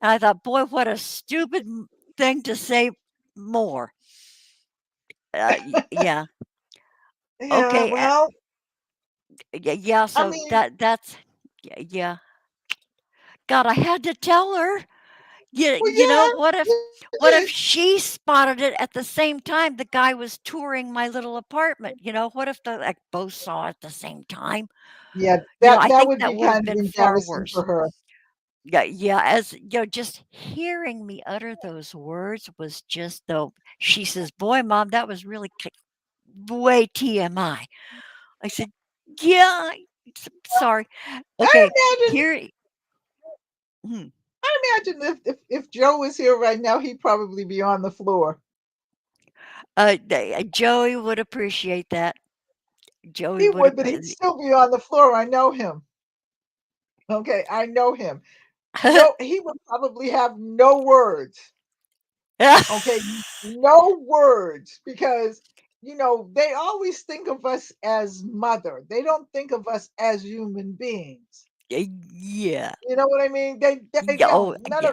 And I thought, boy, what a stupid thing to say more. Yeah.
Yeah,
Okay.
well,
Yeah.
I
So
mean,
that's, yeah. God, I had to tell her.
well,
What if
yeah, you did.
she spotted it at the same time the guy was touring my little apartment? What if the like both saw it at the same time?
Yeah,
I
that
think
would
that
be
would have
kind of
been far
embarrassing for
worse.
her.
Yeah, yeah. As just hearing me utter those words was just though. She says, "Boy, Mom, that was really way TMI." I said, "Yeah, sorry."
I
Okay,
imagine
here. hmm,
I imagine if Joe was here right now, he'd probably be on the floor.
Joey would appreciate that. Joey
He
would.
would, but he'd still be on the flour. I know him. Okay, I know him. No, he would probably have no words. Okay, no words because they always think of us as mother. They don't think of us as human beings.
Yeah.
You know what I mean? They
Yeah. Oh,
don't. None
yeah.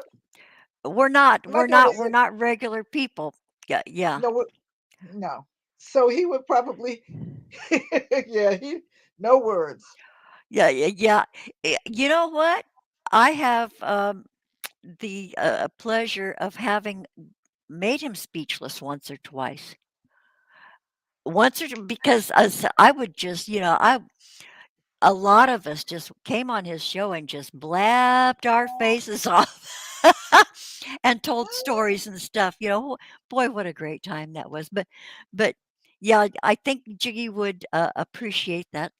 of
We're not.
my
We're
daughter
not. We're
said
not regular people. Yeah. Yeah.
no, no. So he would probably, yeah, he no words.
Yeah. Yeah. Yeah. You know what? I have the pleasure of having made him speechless once or twice. Once or because I would just, a lot of us just came on his show and just blabbed our faces off and told stories and stuff. Boy, what a great time that was. But yeah, I think Jiggy would appreciate that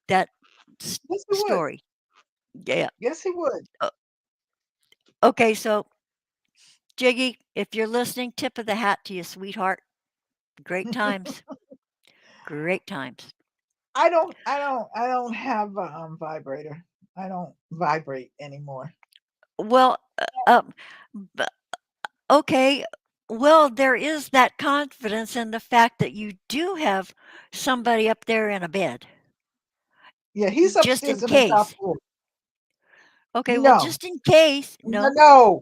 Yes, he would.
story. Yeah.
Yes, he would.
O- Okay, so Jiggy, if you're listening, tip of the hat to you, sweetheart. Great times. Great times.
I don't have a vibrator. I don't vibrate anymore.
Well, b- okay. Well, there is that confidence in the fact that you do have somebody up there in a bed,
Yeah, he's
just in
upstairs in the top
case.
floor.
Okay, well,
No,
just in case.
no,
No.
no,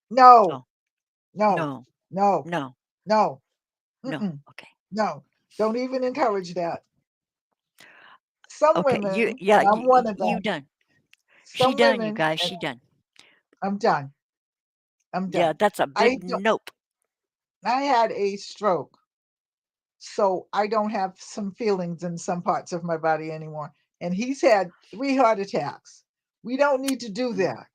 no,
Oh,
no,
no,
no,
no,
no,
no.
mm-mm,
Okay.
no. Don't even encourage that. Some
Okay. You,
women,
yeah,
and I'm one of
you
them.
done. She
Some
done, you
women,
guys.
and
She done.
I'm done. I'm
Yeah,
done.
that's a
I
big
don't.
nope.
I had a stroke, so I don't have some feelings in some parts of my body anymore. And he's had 3 heart attacks. We don't need to do
Mm.
that.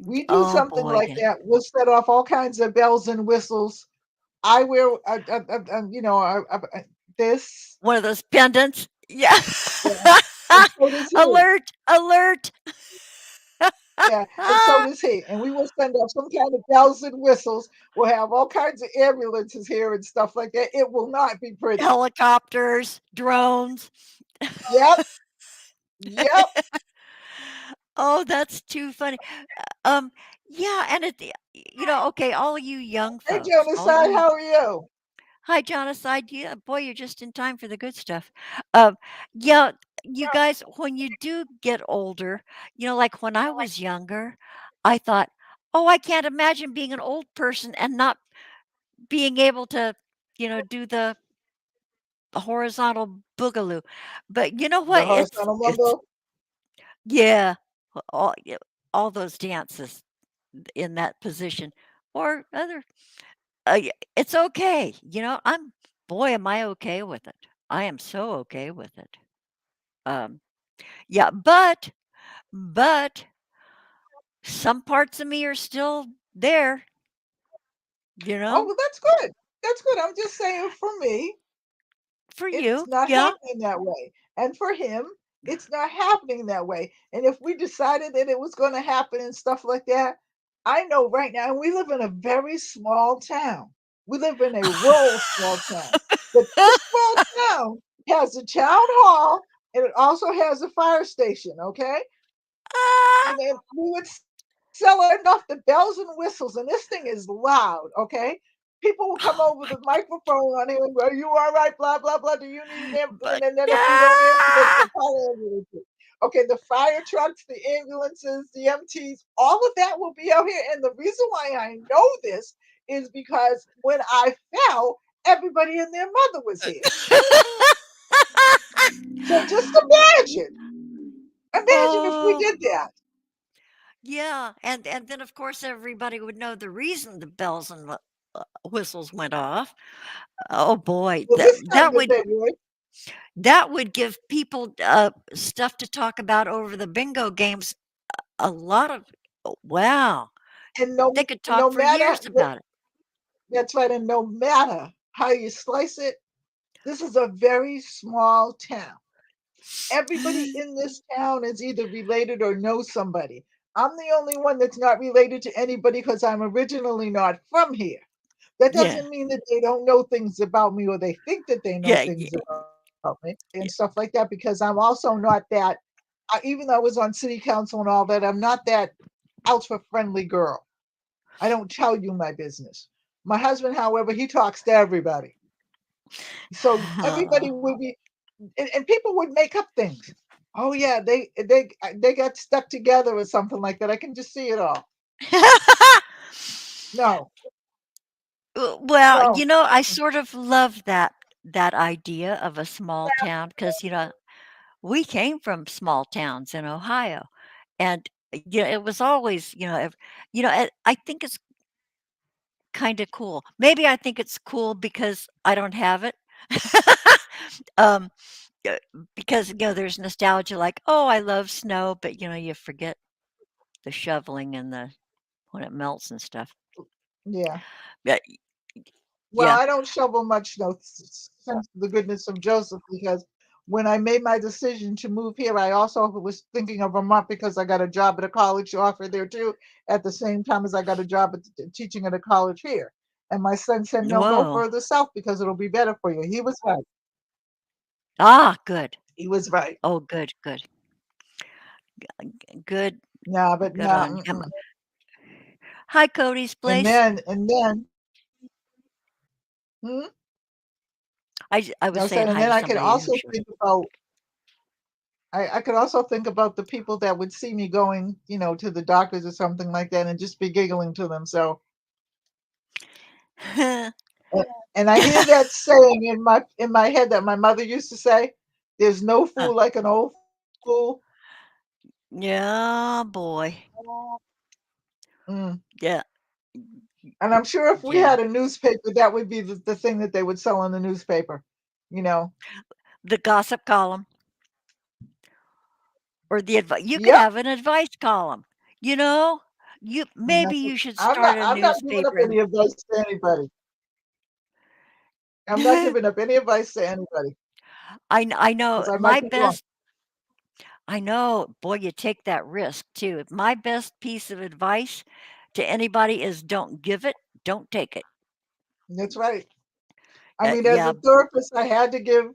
We do
Oh,
something
boy.
like
Yeah.
that, we'll set off all kinds of bells and whistles. I wear, this,
One of those pendants. Yeah.
yeah, and so does he.
Alert, alert.
Yeah, and so does he. And we will send off some kind of bells and whistles. We'll have all kinds of ambulances here and stuff like that. It will not be pretty.
Helicopters, drones.
Yep, yep.
Oh, that's too funny. Um, yeah, and okay, all you young
Hey,
folks, all
Jonaside,
you
how are you?
hi, Jonaside. Yeah, boy, you're just in time for the good stuff. Um, yeah, you guys, when you do get older, like when I was younger, I thought, oh, I can't imagine being an old person and not being able to, do the horizontal boogaloo. But you know
The
what?
horizontal
It's
mumbo.
yeah, yeah, all those dances in that position or other. It's okay. Boy, am I okay with it. I am so okay with it. Um, yeah, but some parts of me are still there. You
Oh,
know,
well, that's good. That's good. I'm just saying for me.
For
It's
you,
not
yeah.
happening that way. And for him, it's not happening that way. And if we decided that it was going to happen and stuff like that, I know right now, and we live in a very small town. We live in a rural small town. But this small town has a town hall and it also has a fire station, okay?
Ah,
And then we would sell enough the bells and whistles, and this thing is loud, okay? People will come over the microphone on here and go, "Are you all right? Blah blah blah. Do you need an ambulance?"
but
And then if we don't answer, they
ah,
will call ambulances. Okay, the fire trucks, the ambulances, the MTs, all of that will be out here. And the reason why I know this is because when I fell, everybody and their mother was here. So just imagine if we
oh,
did that.
yeah, and then, of course, everybody would know the reason the bells and whistles went off. Oh, boy,
Well,
that
this time
that
that
would
they would.
that would give people, stuff to talk about over the bingo games, a lot of wow,
And
they could talk
no
for
matter
years about it.
that's right, and no matter how you slice it, this is a very small town. Everybody in this town is either related or knows somebody. I'm the only one that's not related to anybody because I'm originally not from here. That
Yeah,
doesn't mean that they don't know things about me or they think that they know
yeah,
things about me
yeah,
and stuff like that because I'm also not that, even though I was on city council and all that, I'm not that ultra friendly girl. I don't tell you my business. My husband, however, he talks to everybody. So
yeah.
everybody would be, and people would make up things. Oh yeah, they got stuck together or something like that. I can just see it all. No,
Well,
no,
I sort of love that idea of a small town because, we came from small towns in Ohio, and, it was always, I think it's kinda cool. Maybe I think it's cool because I don't have it. Um, uh, because, there's nostalgia like, "Oh, I love snow," but, you forget the shoveling and the when it melts and stuff.
yeah.
Yeah,
Well,
yeah.
I don't shovel much though, since the goodness of Joseph, because when I made my decision to move here, I also was thinking of Vermont because I got a job at a college offer there too, at the same time as I got a job teaching at a college here. And my son said, "No, go
Whoa.
further south because it'll be better for you." He was right.
Ah, good.
He was right.
Oh, good, good. Good
Nah, but
good
nah.
on him.
Mm-mm.
Hi, Cody's place.
And then, hmm?
I was
I
saying
said, and
hi
then
to
I could
somebody
also
unusual.
think about I could also think about the people that would see me going, to the doctors or something like that and just be giggling to them. So, a- and I hear that saying in my head that my mother used to say, "There's no
Huh.
fool like an old fool."
Yeah, boy.
Mm.
Yeah,
And I'm sure if we
yeah.
had a newspaper, that would be the thing that they would sell in the newspaper. You know,
The gossip column or the advice. You could
yep.
have an advice column. You know,
And
maybe
that's
you should
I'm
start
not.
a
I'm not giving up
newspaper and
any advice to anybody. I'm not giving up any advice to anybody
I know
because I might
my
be wrong.
best I know, boy, you take that risk too. My best piece of advice to anybody is don't give it, don't take it.
That's right. I mean, as
Yeah,
a therapist, I had to give,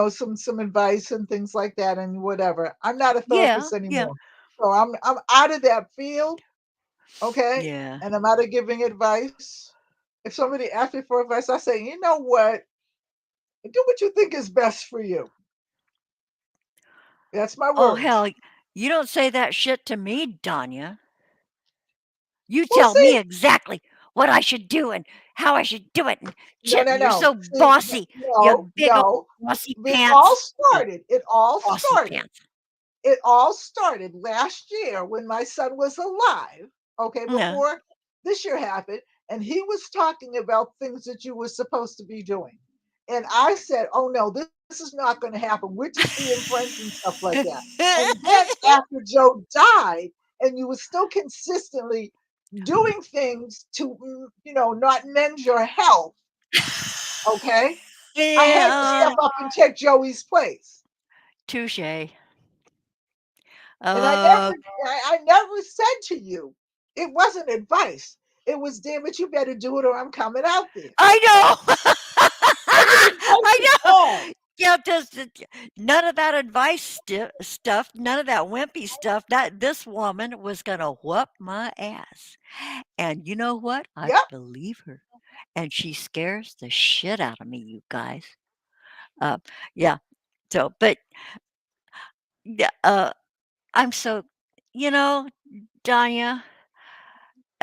some advice and things like that and whatever. I'm not a
yeah,
therapist
yeah,
anymore. So I'm out of that field, okay?
yeah.
And I'm out of giving advice. If somebody asks me for advice, I say, you know what? Do what you think is best for you. That's my
Oh,
words.
hell, you don't say that shit to me, Donya. You
Well,
tell me
see,
exactly what I should do and how I should do it. And
no,
shit,
no,
you're
no.
so
See,
bossy. You
no,
big old
no.
bossy
It all
pants. You
started. It all
bossy
started.
pants.
It all started last year when my son was alive, okay,
Yeah.
before this year happened, and he was talking about things that you were supposed to be doing. And I said, "Oh no, this is not going to happen. We're just being friends and stuff like that." And then after Joe died, and you were still consistently doing things to, not mend your health, okay? I had to
Yeah,
step up and take Joey's place.
touche.
And I
Uh,
never, I never said to you, it wasn't advice. It was, damn it, you better do it or I'm coming out there.
I know.
Wasn't advice
I
at
know.
all.
Yeah, just none of that advice stuff, none of that wimpy stuff. That this woman was gonna whoop my ass, and you know what? I
Yep.
believe her, and she scares the shit out of me, you guys. Uh, yeah. So, but yeah, I'm so, you know, Danya,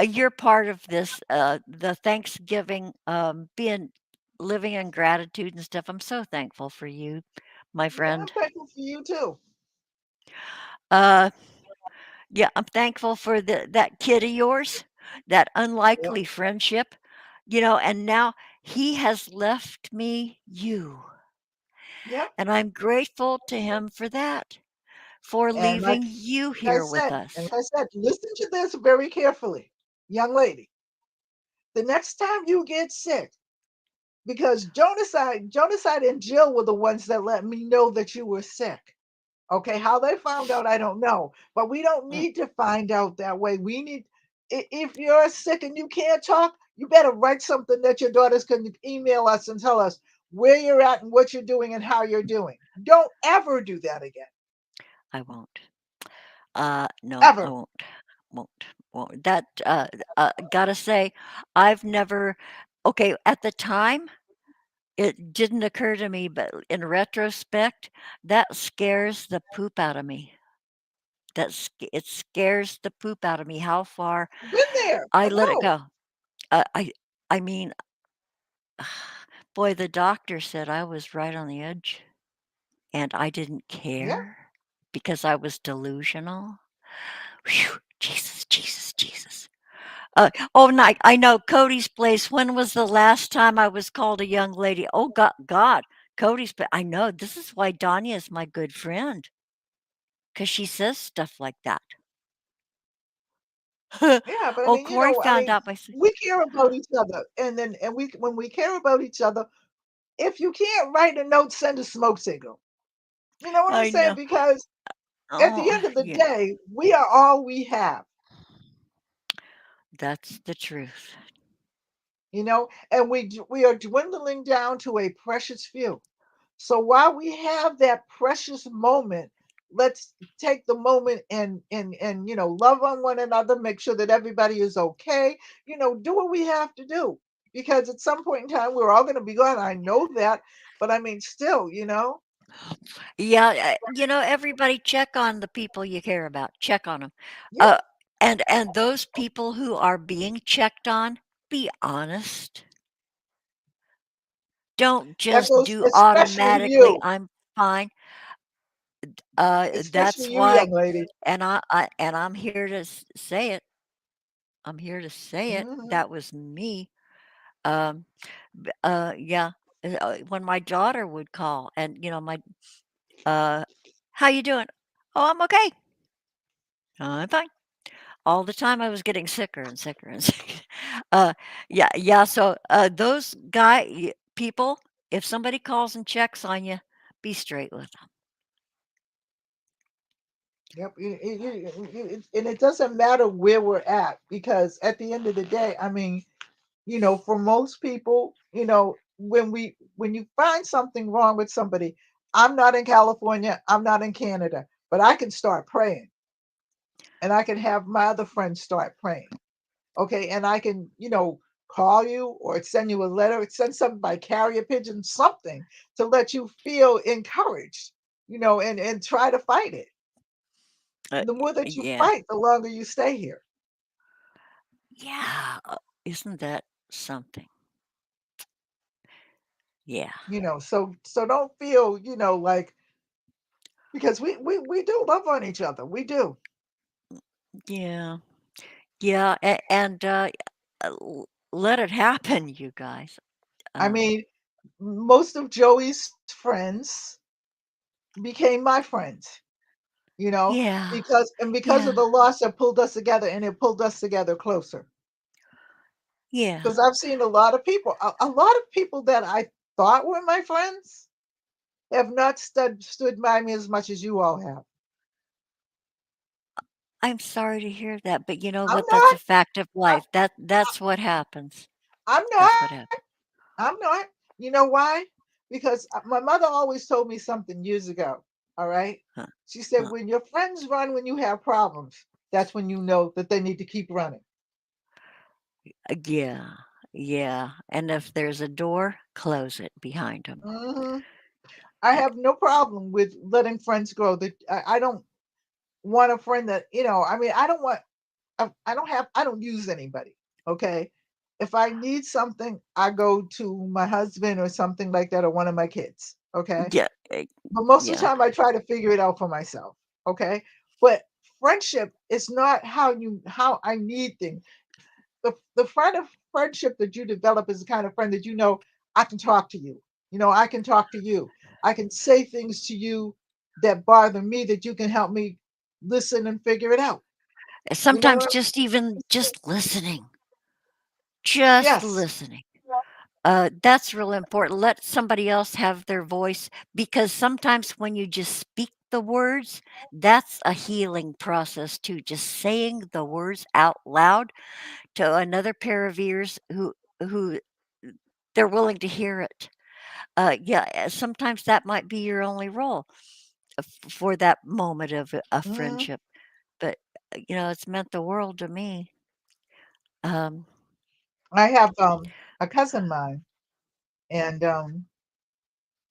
you're part of this, the Thanksgiving, being living in gratitude and stuff. I'm so thankful for you, my
Yeah, I'm
friend.
thankful for you too.
Uh, yeah, I'm thankful for that kid of yours, that
Yep.
unlikely friendship, and now he has left me you,
Yep.
and I'm grateful to him for that, for
And
leaving you
I
here with
said, and
us.
like I said, listen to this very carefully, young lady. The next time you get sick, because Jonaside and Jill were the ones that let me know that you were sick. Okay, how they found out, I don't know. But we don't
Mm,
need to find out that way. We need, if you're sick and you can't talk, you better write something that your daughters can email us and tell us where you're at and what you're doing and how you're doing. Don't ever do that again.
I won't. No, I
Ever.
won't. That, gotta say, I've never okay, at the time, it didn't occur to me, but in retrospect, that scares the poop out of me. It scares the poop out of me how far
Been there.
I
I
let it
know.
go. Uh, I I mean, boy, the doctor said I was right on the edge, and I didn't
Yeah.
care because I was delusional. Whew, Jesus, Jesus, Jesus. Oh, and I know Cody's place. When was the last time I was called a young lady? Oh, God, Cody's. But I know this is why Donia is my good friend because she says stuff like that.
Yeah, but
Oh, Corey found out by.
we care about each other. And we when we care about each other, if you can't write a note, send a smoke signal. You know what I'm
I
saying?
know.
Because at the
Oh,
end of the
yeah,
day, we are all we have,
that's the truth.
and we are dwindling down to a precious few. So while we have that precious moment, let's take the moment and love on one another, make sure that everybody is okay. Do what we have to do because at some point in time we're all going to be gone. I know that, but I mean, still,
Yeah, everybody check on the people you care about. Check on them.
yeah,
Uh, and those people who are being checked on, be honest. Don't
that
just
goes
do
especially
automatically,
you,
"I'm fine." That's
especially you,
why
young lady.
and I'm here to say it. I'm here to say it.
Hmm.
That was me. Um, yeah. When my daughter would call and, uh, "How you doing?" "Oh, I'm okay. I'm fine." All the time I was getting sicker and sicker and sicker. Uh, yeah, yeah, so, those people, if somebody calls and checks on you, be straight with them.
Yep, and it doesn't matter where we're at because at the end of the day, I mean, for most people, when you find something wrong with somebody, I'm not in California, I'm not in Canada, but I can start praying and I can have my other friends start praying. Okay, and I can, call you or send you a letter, send something by carrier pigeon, something to let you feel encouraged, and try to fight it.
Uh,
And the more that you
yeah.
fight, the longer you stay here.
Yeah, isn't that something? Yeah.
So don't feel, like because we do love on each other. We do.
Yeah. Yeah, and, let it happen, you guys.
I
Um,
mean, most of Joey's friends became my friends, you know,
yeah,
because of
yeah,
the loss that pulled us together and it pulled us together closer.
yeah.
Because I've seen a lot of people that I thought were my friends have not stood by me as much as you all have.
I'm sorry to hear that, but you know
I'm
what? That's
not.
a fact of
I,
life. That's what happens.
I'm
That's
not.
what happens.
I'm not. You know why? Because my mother always told me something years ago. All right.
Huh,
She said,
huh.
when your friends run when you have problems, that's when you know that they need to keep running.
Yeah, yeah. And if there's a door, close it behind them.
Hmm. I have no problem with letting friends grow. That I don't want a friend that, I mean, I don't want, I don't use anybody. Okay. If I need something, I go to my husband or something like that, or one of my kids. Okay.
Yeah,
But most of the
yeah.
time I try to figure it out for myself. Okay. But friendship is not how I need things. The friend of friendship that you develop is the kind of friend that I can talk to you. I can talk to you. I can say things to you that bother me that you can help me listen and figure it out. You know
Sometimes
what
just even
I'm
just
Yes.
listening. That's real important. Let somebody else have their voice because sometimes when you just speak the words, that's a healing process too. Just saying the words out loud to another pair of ears who they're willing to hear it. Yeah, sometimes that might be your only role for that moment of a
Mhm.
friendship. But it's meant the world to me. Um,
I have a cousin of mine, and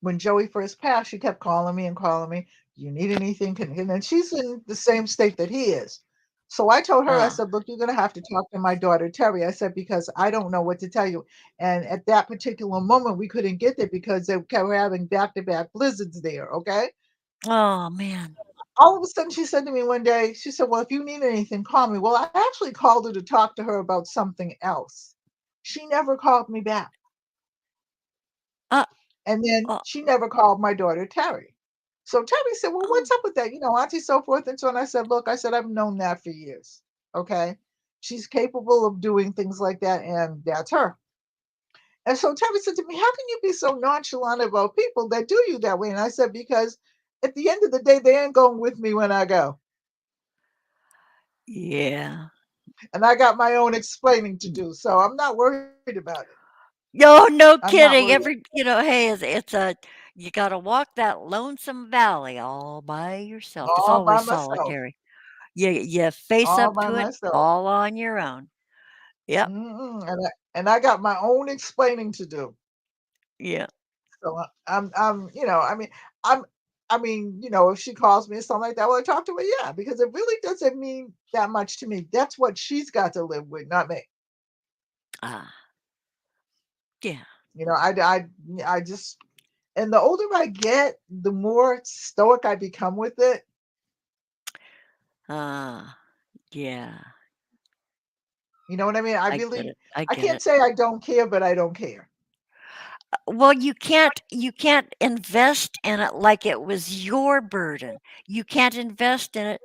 when Joey first passed, she kept calling me and calling me. Do you need anything? And then she's in the same state that he is. So I told her, I
uh,
said, look, you're going to have to talk to my daughter, Terry. I said, because I don't know what to tell you. And at that particular moment, we couldn't get there because they kept having back to back blizzards there. Okay.
oh man.
All of a sudden, she said to me one day, she said, well, if you need anything, call me. Well, I actually called her to talk to her about something else. She never called me back.
Uh,
And then
uh,
she never called my daughter, Terry. So Terry said, well,
oh,
what's up with that? Auntie, so forth and so on. I said, look, I said, I've known that for years. Okay. She's capable of doing things like that, and that's her. And so Terry said to me, how can you be so nonchalant about people that do you that way? And I said, because at the end of the day, they ain't going with me when I go.
yeah.
And I got my own explaining to do. So I'm not worried about it.
No, no
I'm not
kidding.
worried.
Hey, it's a you gotta walk that lonesome valley all by yourself. It's
All by
always
myself.
solitary. You face
All
up
by
to it
myself.
all on your own. Yep.
Mm-mm. And I got my own explaining to do.
Yeah.
So I'm, if she calls me or something like that, will I talk to her? Yeah, because it really doesn't mean that much to me. That's what she's got to live with, not me.
Ah, yeah.
You know, I just, and the older I get, the more stoic I become with it.
Ah, yeah.
You know what I mean?
I get it. I
I
get
can't
it.
say I don't care, but I don't care.
Well, you can't invest in it like it was your burden. You can't invest in it.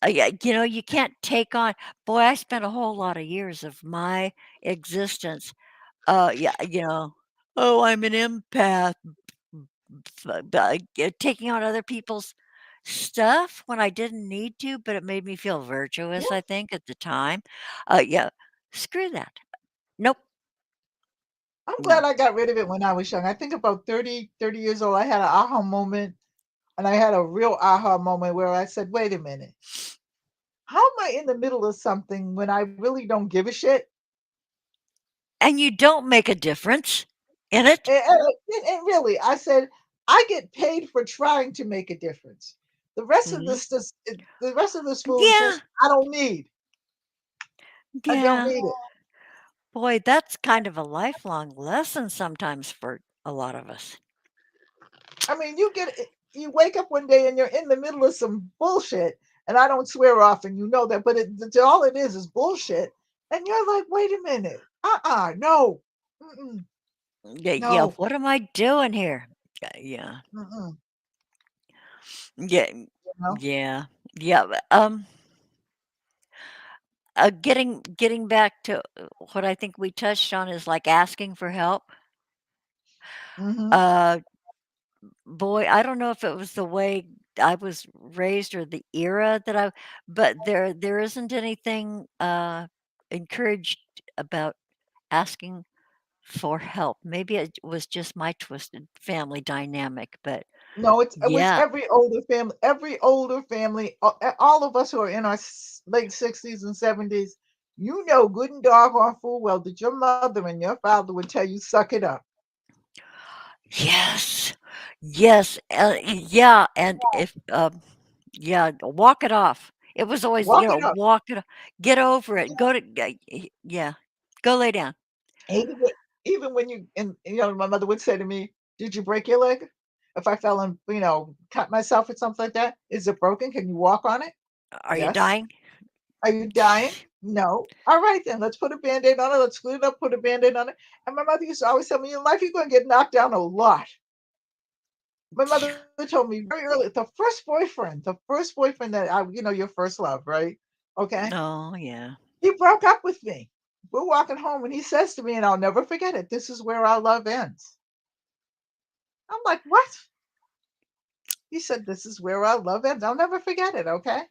Yeah, you can't take on. Boy, I spent a whole lot of years of my existence. Yeah, oh, I'm an empath. Taking on other people's stuff when I didn't need to, but it made me feel
Yeah,
virtuous. I think at the time. Yeah, screw that. Nope.
I'm glad
No.
I got rid of it when I was young. I think about 30 years old, I had an aha moment. And I had a real aha moment where I said, wait a minute, how am I in the middle of something when I really don't give a shit?
And you don't make a difference in it.
And really, I said, I get paid for trying to make a difference.
Mhm.
The rest of this
Yeah,
foolishness, I don't need. I don't
yeah.
need it.
Boy, that's kind of a lifelong lesson sometimes for a lot of us.
I mean, you wake up one day and you're in the middle of some bullshit, and I don't swear often, you know that, but all it is bullshit. And you're like, wait a minute, no, mm-mm,
Yeah, yeah.
no,
What am I doing here? Yeah,
mm-mm,
yeah,
you know.
yeah, yeah. Getting back to what I think we touched on is like asking for help.
Mhm.
Uh, boy, I don't know if it was the way I was raised or the era that but there isn't anything encouraged about asking for help. Maybe it was just my twisted family dynamic, but
No, it was
yeah.
every older family, all of us who are in our late 60s and 70s, you know good and doggone full well that your mother and your father would tell you, suck it up,
Yes. Yes. Yeah. And if, yeah, walk it off. It was always,
walk it up.
walk it, get over it. Yeah, go lay down.
Even when, even when my mother would say to me, "Did you break your leg? If I fell and cut myself or something like that, is it broken? Can you walk on it?
Are you
Yes.
dying?
Are you dying? No. All right then, let's put a band-aid on it. Let's glue it up, put a band-aid on it. And my mother used to always tell me, in life, you're going to get knocked down a lot. My mother told me very early, the first boyfriend that your first love, right? Okay.
Oh, yeah.
He broke up with me. We're walking home and he says to me, and I'll never forget it, this is where our love ends. I'm like, what? He said, this is where our love ends. I'll never forget it. Okay.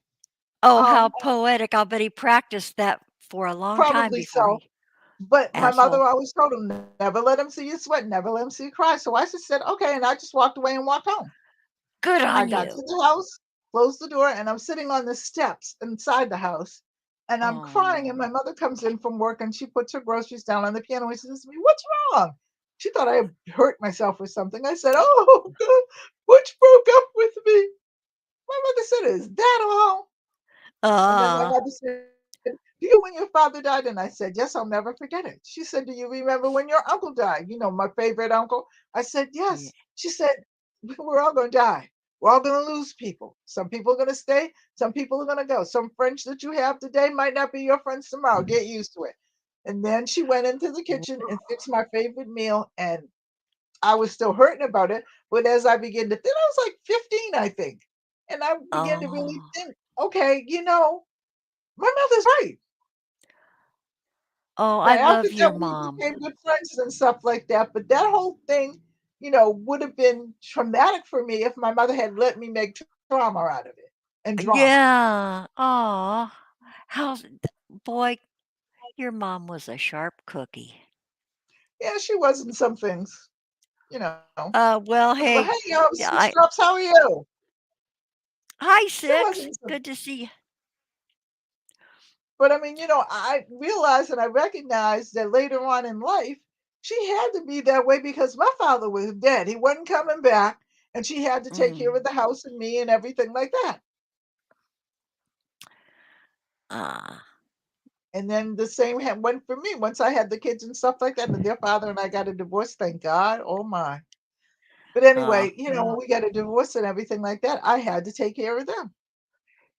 Oh, how
Um,
poetic. I'll bet he practiced that for a long time
Probably
before
so.
he,
But my mother
asshole.
always told him, never let him see you sweat, never let him see you cry. So I just said, okay. And I just walked away and walked home.
Good
I
on
got to
you.
the house, closed the door, and I'm sitting on the steps inside the house. And I'm crying. And
Oh,
my mother comes in from work and she puts her groceries down on the piano and says to me, what's wrong? She thought I had hurt myself or something. I said, oh, Butch broke up with me. My mother said, is that all? And then my
uh,
mother said, "Do you when your father died?" And I said, "Yes, I'll never forget it." She said, "Do you remember when your uncle died? You know, my favorite uncle." I said,
yeah.
"Yes." She said, "We're all going to die. We're all going to lose people. Some people are going to stay, some people are going to go. Some friends that you have today might not be your friends tomorrow. Get used to it." And then she went into the kitchen and fixed my favorite meal. And I was still hurting about it. But as I began to think, I was like 15, I think. And I began to really
Oh,
think, okay, my mother's right.
oh,
Now,
I
after
love your
that, we
mom.
became good friends and stuff like that. But that whole thing, would have been traumatic for me if my mother had let me make trauma out of it and drama.
Yeah. Oh, boy, your mom was a sharp cookie.
Yeah, she was in some things, you know.
Well,
But hey,
hey, yeah,
Six Drops, how are you?
hi,
She was
Six.
in some.
Good to see you.
But I mean, I realized and I recognized that later on in life, she had to be that way because my father was dead. He wasn't coming back, and she had to take care of
Mm.
the house and me and everything like that.
Ah,
And then the same went for me once I had the kids and stuff like that. And their father and I got a divorce, thank God. Oh my. But anyway, when
well,
we got a divorce and everything like that, I had to take care of them,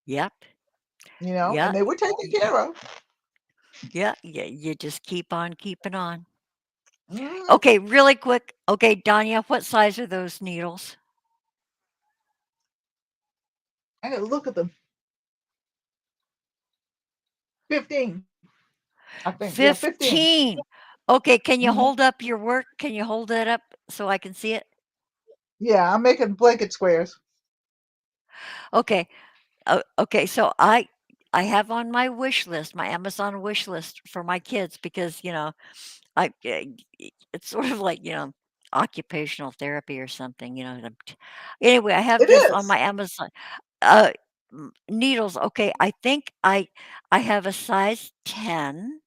yep.
and
Yeah.
they were taken care of.
Yeah. Yeah. You just keep on keeping on.
Mhm.
Okay, really quick. Okay, Danya, what size are those needles?
I gotta look at them. 15, I think. Yeah, 15.
15. Okay, can you
Mhm.
hold up your work? Can you hold that up so I can see it?
Yeah, I'm making blanket squares.
Okay. Okay, so I have on my wish list, my Amazon wish list for my kids because, it's sort of like, occupational therapy or something, Anyway, I have
It
this on
is.
my Amazon uh needles. Okay, I think I have a size 10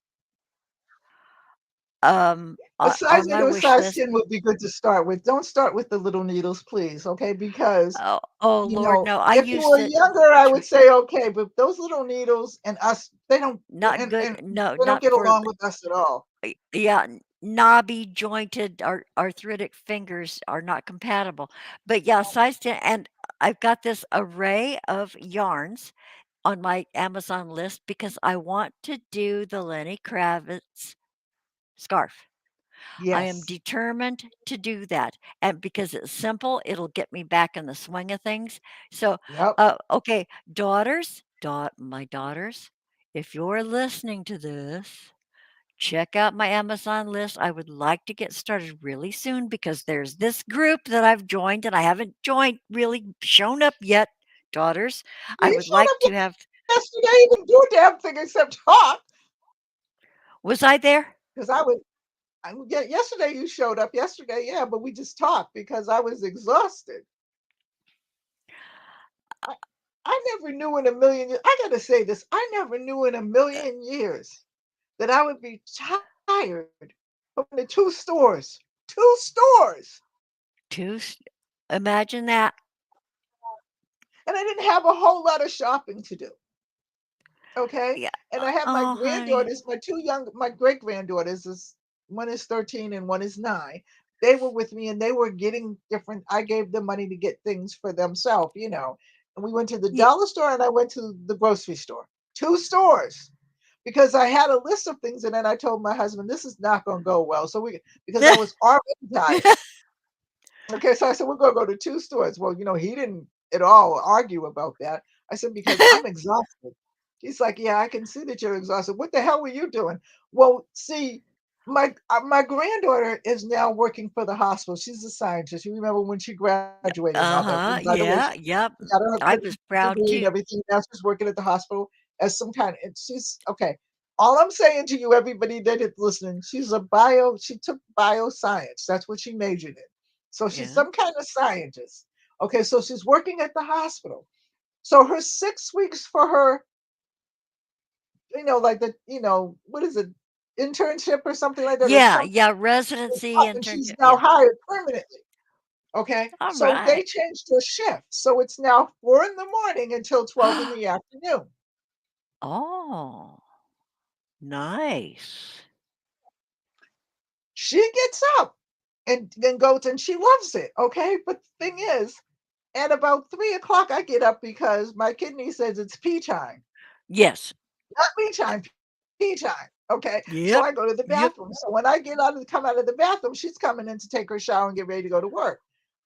A size
on
8
my
or a
wish
size
list.
10 would be good to start with. Don't start with the little needles, please, okay? Because
Oh Lord, no. I
if you
used
were
it
younger, I
to
would say okay, but those little needles and us, they don't,
not good.
and
No,
they don't
not
get
for
along with us at all.
yeah, knobby jointed arthritic fingers are not compatible. But yeah, size 10 and I've got this array of yarns on my Amazon list because I want to do the Lenny Kravitz scarf. I am
Yes.
determined to do that. And because it's simple, it'll get me back in the swing of things. So,
Yep.
okay, my daughters, if you're listening to this, check out my Amazon list. I would like to get started really soon because there's this group that I've joined and I haven't joined really shown up yet, daughters. I
You
would
showed
like
up
to have
yesterday. You didn't do a damn thing except talk.
was I there?
Because yeah, yesterday you showed up yesterday, yeah, but we just talked because I was exhausted. I, I never knew in a million years, I gotta say this, I never knew in a million years that I would be tired from the two stores. Two stores.
Two s imagine that.
And I didn't have a whole lot of shopping to do. Okay.
Yeah.
And I have my
Oh, honey.
granddaughters, my great granddaughters is one is 13 and one is 9. They were with me and they were getting different. I gave them money to get things for themselves, you know. And we went to the
Ye
dollar store and I went to the grocery store. Two stores. Because I had a list of things and then I told my husband this is not going to go well. So we because I was already tired. Okay, so I said, we're gonna go to two stores. Well, he didn't at all argue about that. I said, because I'm exhausted. He's like, yeah, I can see that you're exhausted. What the hell were you doing? Well, see, my granddaughter is now working for the hospital. She's a scientist. You remember when she graduated and all that.
Uh-huh,
And by the way,
yeah,
she
yep.
got her
I was proud
degree and
too.
everything. Now she's working at the hospital as some kind and she's okay. All I'm saying to you, everybody that is listening, she took bioscience. That's what she majored in. So she's
Yeah.
some kind of scientist. Okay, so she's working at the hospital. So her 6 weeks for her, like what is it, internship or something like that, or
Yeah,
something,
yeah, residency,
up and she's
internship,
now
yeah.
hired permanently. Okay, so they
Alright.
changed her shift. So it's now 4 in the morning until 12 in the afternoon.
Oh, nice.
She gets up and goes and she loves it. Okay, but the thing is, at about 3 o'clock, I get up because my kidney says it's pee time.
Yes.
Not me time, pee time. Okay. So
Yep,
I go to the
yep.
bathroom. So when I come out of the bathroom, she's coming in to take her shower and get ready to go to work.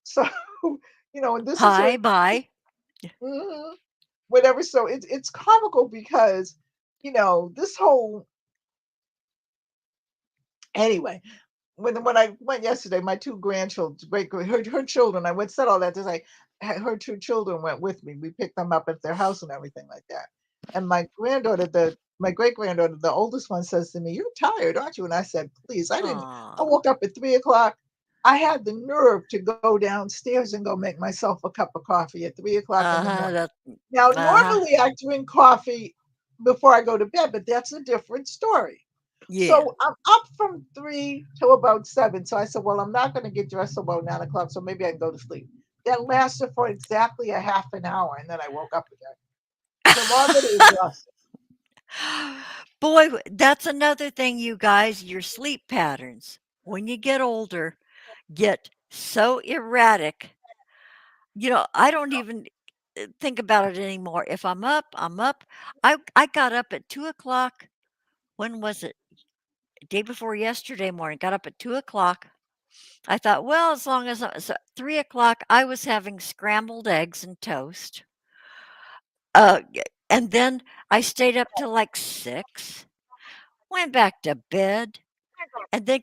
So, and this is
Hi,
her
bye.
mhm, whatever. So it's comical because, this whole anyway, when I went yesterday, my two grandchildren, her children, I went said all that to say her two children went with me. We picked them up at their house and everything like that. And my great granddaughter, the oldest one, says to me, "You're tired, aren't you?" And I said, "Please, I didn't. I
Aw.
woke up at 3 o'clock. I had the nerve to go downstairs and go make myself a cup of coffee at 3 o'clock in the
Uh-huh,
morning.
that
Now,
uh-huh.
normally I drink coffee before I go to bed, but that's a different story.
Yeah.
So I'm up from 3 till about 7. So I said, well, I'm not going to get dressed till about 9 o'clock. So maybe I can go to sleep. That lasted for exactly a half an hour. And then I woke up again because I'm already exhausted.
Boy, that's another thing, you guys, your sleep patterns, when you get older, get so erratic. I don't even think about it anymore. If I'm up, I'm up. I got up at 2 o'clock. When was it? Day before yesterday morning. Got up at 2 o'clock. I thought, well, as long as so 3 o'clock, I was having scrambled eggs and toast. And then I stayed up till like 6, went back to bed, and then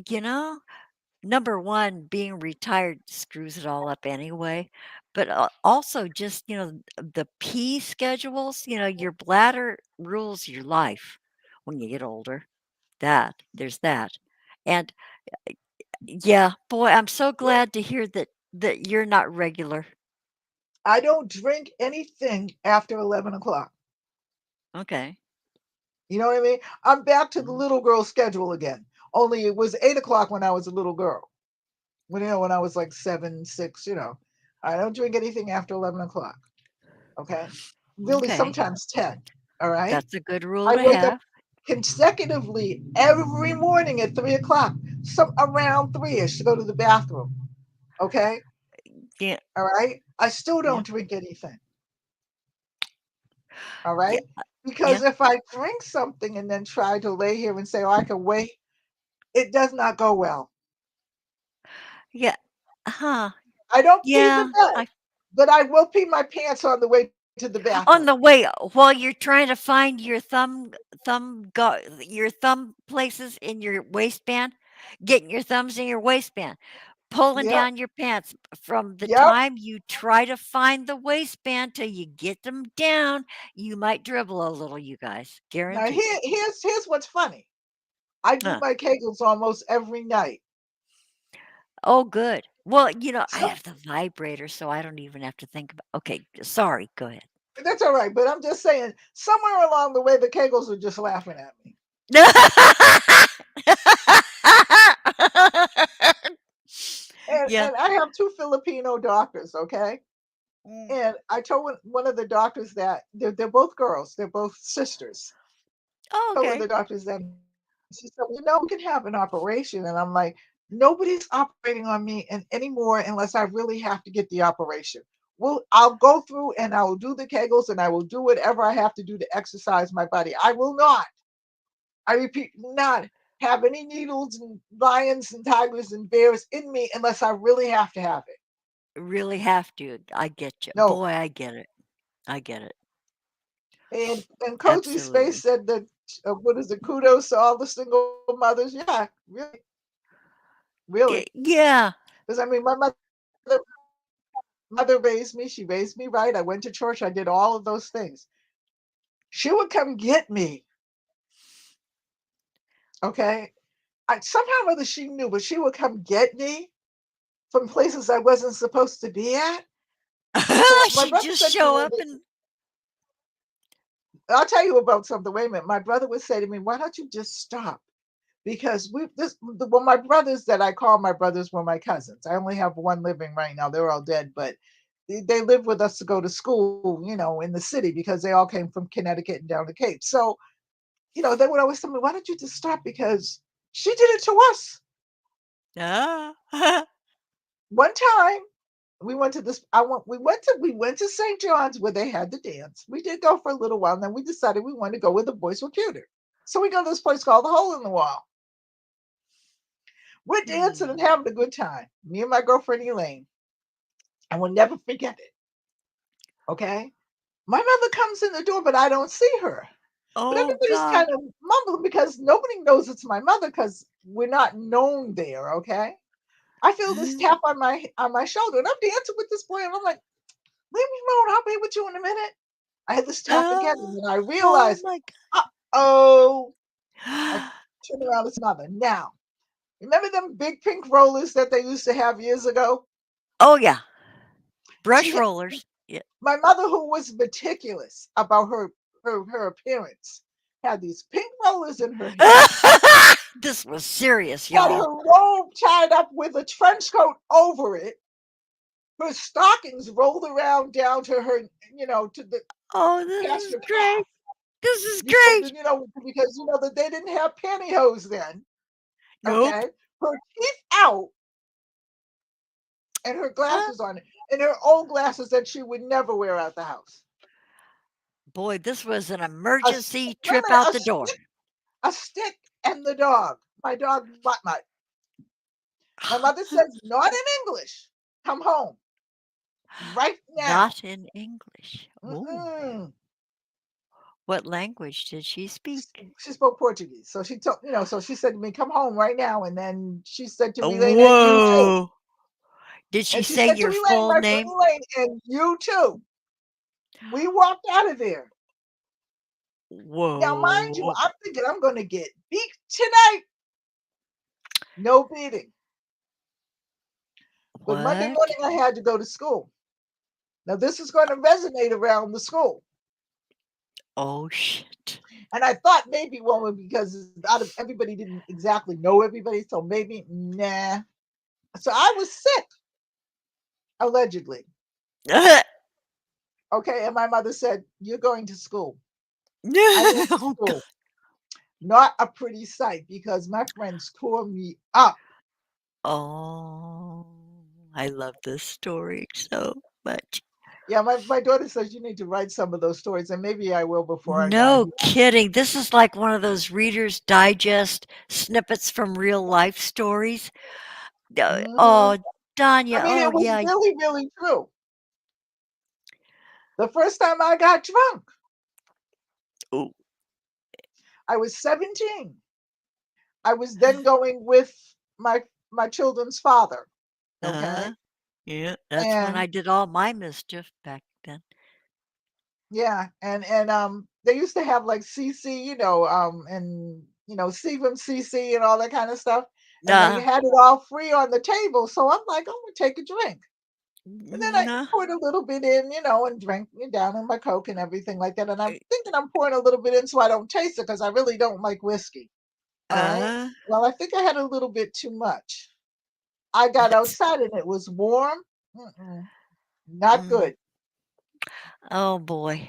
you know, number one, being retired screws it all up anyway. But also just, the pee schedules, your bladder rules your life when you get older. There's that. And yeah, boy, I'm so
Yeah.
glad to hear that you're not regular.
I don't drink anything after 11 o'clock.
Okay.
You know what I mean? I'm back to the
Mhm.
little girl schedule again. Only it was 8 o'clock when I was a little girl. When I was like 7, 6, I don't drink anything after 11 o'clock. Okay. Really,
Okay.
sometimes 10. All right.
That's a good rule
I
to
wake up
have.
consecutively every morning at 3 o'clock, some around 3ish to go to the bathroom. Okay.
Yeah.
All right. I still
Yeah.
don't drink anything. All
Yeah.
right. Because
Yeah.
if I drink something and then try to lay here and say, oh, I can wait, it does not go well.
Yeah. Huh.
I don't pee the
Yeah.
bed,
I
but I will pee my pants on the way to the bathroom.
On the way, while you're trying to find your your thumb places in your waistband, getting your thumbs in your waistband, pulling
Yep,
down your pants from the
yep.
time you try to find the waistband till you get them down, you might dribble a little, you guys,
Now
guaranteed.
here's what's funny. I do
Huh.
my Kegels almost every night.
Oh, good. Well, I
So
have the vibrator, so I don't even have to think about. Okay, sorry. Go ahead.
that's all right. But I'm just saying, somewhere along the way, the Kegels were just laughing at me.
Yeah.
And I have two Filipino doctors, okay?
Mm.
And I told one of the doctors that they're both girls, they're both sisters.
Oh,
Told one of
okay.
the doctors that, she said, we can have an operation. And I'm like, nobody's operating on me anymore unless I really have to get the operation. Well, I'll go through and I will do the Kegels and I will do whatever I have to do to exercise my body. I will not, I repeat, not have any needles and lions and tigers and bears in me unless I really have to have it.
Really have to. I get you.
No.
Boy, I get it. I get it.
And Cozy Space
Absolutely.
said that, what is it? Kudos to all the single mothers. Yeah, really, really.
Yeah.
Because I mean, my mother raised me. She raised me right. I went to church. I did all of those things. She would come get me. Okay. Somehow or other she knew, but she would come get me from places I wasn't supposed to be at. So my
She'd
brother
just
said to me
show
one
up
day,
and
I'll tell you about something. Wait a minute. My brother would say to me, why don't you just stop? Because my brothers that I call my brothers were my cousins. I only have one living right now. They're all dead, but they lived with us to go to school, in the city because they all came from Connecticut and down the Cape. So, they would always tell me, why don't you just stop? Because she did it to us.
ah.
One time we went to this, we went to St. John's where they had the dance. We did go for a little while, and then we decided we wanted to go where the boys were cuter. So we go to this place called the Hole in the Wall. We're dancing and
Hmm.
having a good time. Me and my girlfriend Elaine. I will never forget it. Okay. My mother comes in the door, but I don't see her. But
Oh
everybody's
God.
kind of mumbling because nobody knows it's my mother because we're not known there. Okay. I feel this tap on my shoulder, and I'm dancing with this boy, and I'm like, "Leave me alone. I'll be with you in a minute." I had this tap again, and then I
Oh
realized,
my
oh, I
God.
turned around, it's mother. Now, remember them big pink rollers that they used to have years ago?
Oh yeah. Brush
She
rollers. Yeah.
My mother, who was meticulous about her appearance, had these pink rollers in her hair,
This was serious,
had
y'all.
her robe tied up with a trench coat over it, her stockings rolled around down to her, to the
Oh, this
past
is
her calf.
great. This is great.
Because that they didn't have pantyhose then.
Nope.
Okay, her teeth out and her
Uh,
glasses on, and her old glasses that she would never wear out the house.
boy, this was an
A st-
emergency
wait a
trip
minute,
out the door.
a stick and the dog. My dog Mutt Mutt. My mother says, not in English. Come home right now.
Not in English. Oh,
Mm-mm.
what language did she speak?
She spoke Portuguese. So so she said to me, come home right now. And then she said to Elaine, and you too.
Whoa. Did she
And she
say
said to
your
Elaine,
full
my friend
name?
Elaine, and you too. We walked out of there. Now, mind you,
Whoa.
I'm thinking I'm going to get beat tonight. No beating. But Monday
What?
morning, I had to go to school. Now, this is going to resonate around the school.
Oh, shit.
And I thought maybe because out of everybody didn't exactly know everybody, so maybe nah. So I was sick, allegedly. Okay, and my mother said, "You're going to school." I went to
Oh, God.
school. Not a pretty sight because my friends tore me up.
Oh, I love this story so much.
Yeah, my daughter says you need to write some of those stories, and maybe I will before I die.
No kidding. This is like one of those Reader's Digest snippets from real life stories.
Mhm.
Oh, Donya.
I mean,
Oh,
it was
yeah.
really, really true. The first time I got drunk,
Oh.
I was 17. I was then going with my children's father. Okay.
Uh-huh. Yeah, that's when
And
I did all my mischief back then.
yeah, and they used to have like CC, and Seagram CC and all that kind of stuff. And they
Uh,
had it all free on the table. So I'm like, I'm gonna take a drink. And then I
no.
poured a little bit in, and drank it down in my Coke and everything like that. And I'm thinking I'm pouring a little bit in so I don't taste it because I really don't like whiskey. All right.
Uh,
Well, I think I had a little bit too much. I got
that's
outside and it was warm. Mm-mm, not
mm,
good.
oh boy.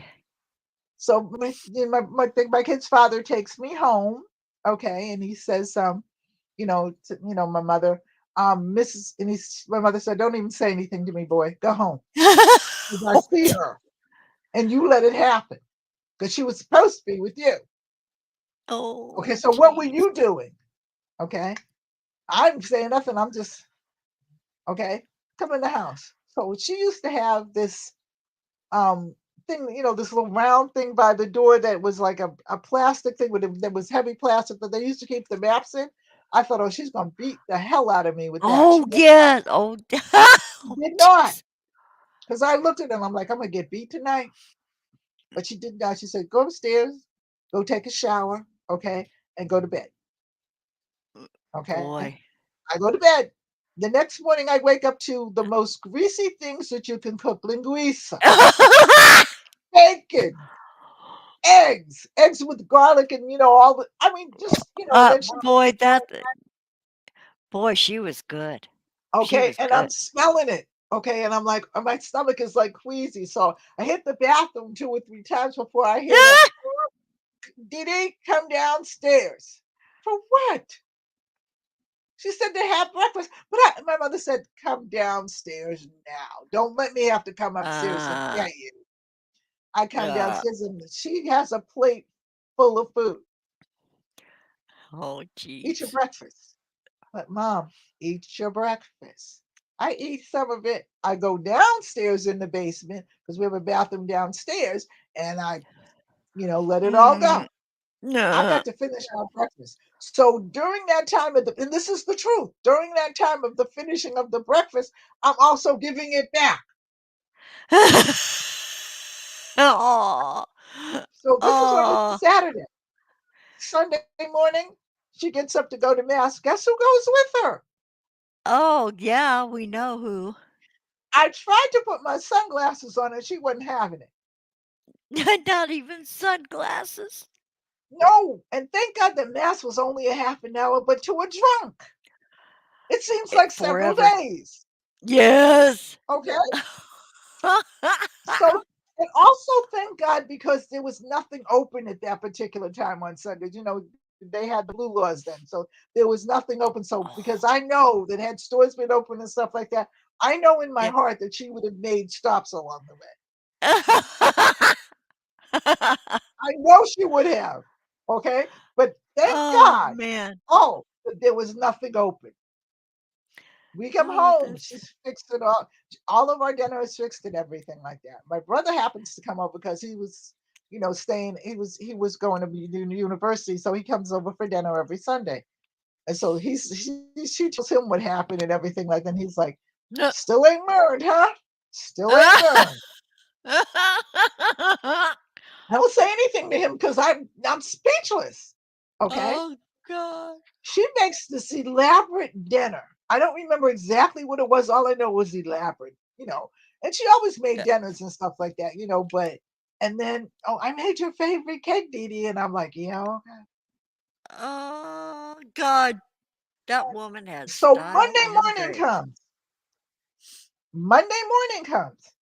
So my kid's father takes me home, okay, and he says, my mother, Mrs. and my mother said, "Don't even say anything to me, boy. Go home. If I see her, and you let it happen, because she was supposed to be with you." Okay,
Oh,
so what were
jeez.
you doing? Okay, I'm saying nothing. I'm just okay. Come in the house. So she used to have this um thing, this little round thing by the door that was like a plastic thing that was heavy plastic that they used to keep the maps in. I thought, oh, she's gonna beat the hell out of me with that. She
Oh,
did not.
yeah. Oh,
She
oh,
did not.
jeez.
Because I looked at him, I'm like, I'm gonna get beat tonight. But she did not. She said, go upstairs, go take a shower, okay, and go to bed. Okay.
Boy.
I go to bed. The next morning I wake up to the most greasy things that you can cook: linguiça, bacon, eggs with garlic, and all the. I mean, just then she
Boy, boy, she was good. She
okay,
was
and I'm
good.
smelling it. Okay, and I'm like, my stomach is like queasy. So I hit the bathroom 2 or 3 times before I hear the Didi come downstairs. For what? She said to have breakfast, but my mother said, "Come downstairs now. Don't let me have to come upstairs and
Uh,
get you." I come
uh,
downstairs and she has a plate full of food.
oh,
Eat your
jeez.
breakfast. But mom, eat your breakfast. I eat some of it. I go downstairs in the basement because we have a bathroom downstairs, and I, let it all
Mm,
go. I
no.
got to finish my breakfast. So during that time and this is the truth, during that time of the finishing of the breakfast, I'm also giving it back.
Oh.
So this is on a
Oh.
Saturday. Sunday morning, she gets up to go to mass. Guess who goes with her?
Oh, yeah, we know who.
I tried to put my sunglasses on and she wasn't having it.
Not even sunglasses.
No, and thank God the mass was only a half an hour, but to a drunk, it seems like several
Forever.
days.
Yes.
Okay. So, and also thank God because there was nothing open at that particular time on Sundays. They had the blue laws then. So there was nothing open. So, because I know that had stores been open and stuff like that, I know in my
Yeah.
heart that she would have made stops along the way. I know she would have. Okay. But thank
Oh,
God,
man.
oh, that there was nothing open. We come
Oh,
home,
that's
she's fixed it all. All of our dinner is fixed and everything like that. My brother happens to come over because he was, staying. He was going to university, so he comes over for dinner every Sunday. And so she tells him what happened and everything like that. And he's like,
no.
"Still ain't learned, huh? Still ain't learned." I don't say anything to him because I'm speechless. Okay.
Oh, God.
She makes this elaborate dinner. I don't remember exactly what it was. All I know was elaborate. And she always made
Yeah.
dinners and stuff like that. But and then, oh, I made your favorite cake, Dee Dee. And I'm like, yeah, okay.
Oh, God. That woman has
So
style and grace.
Monday morning comes.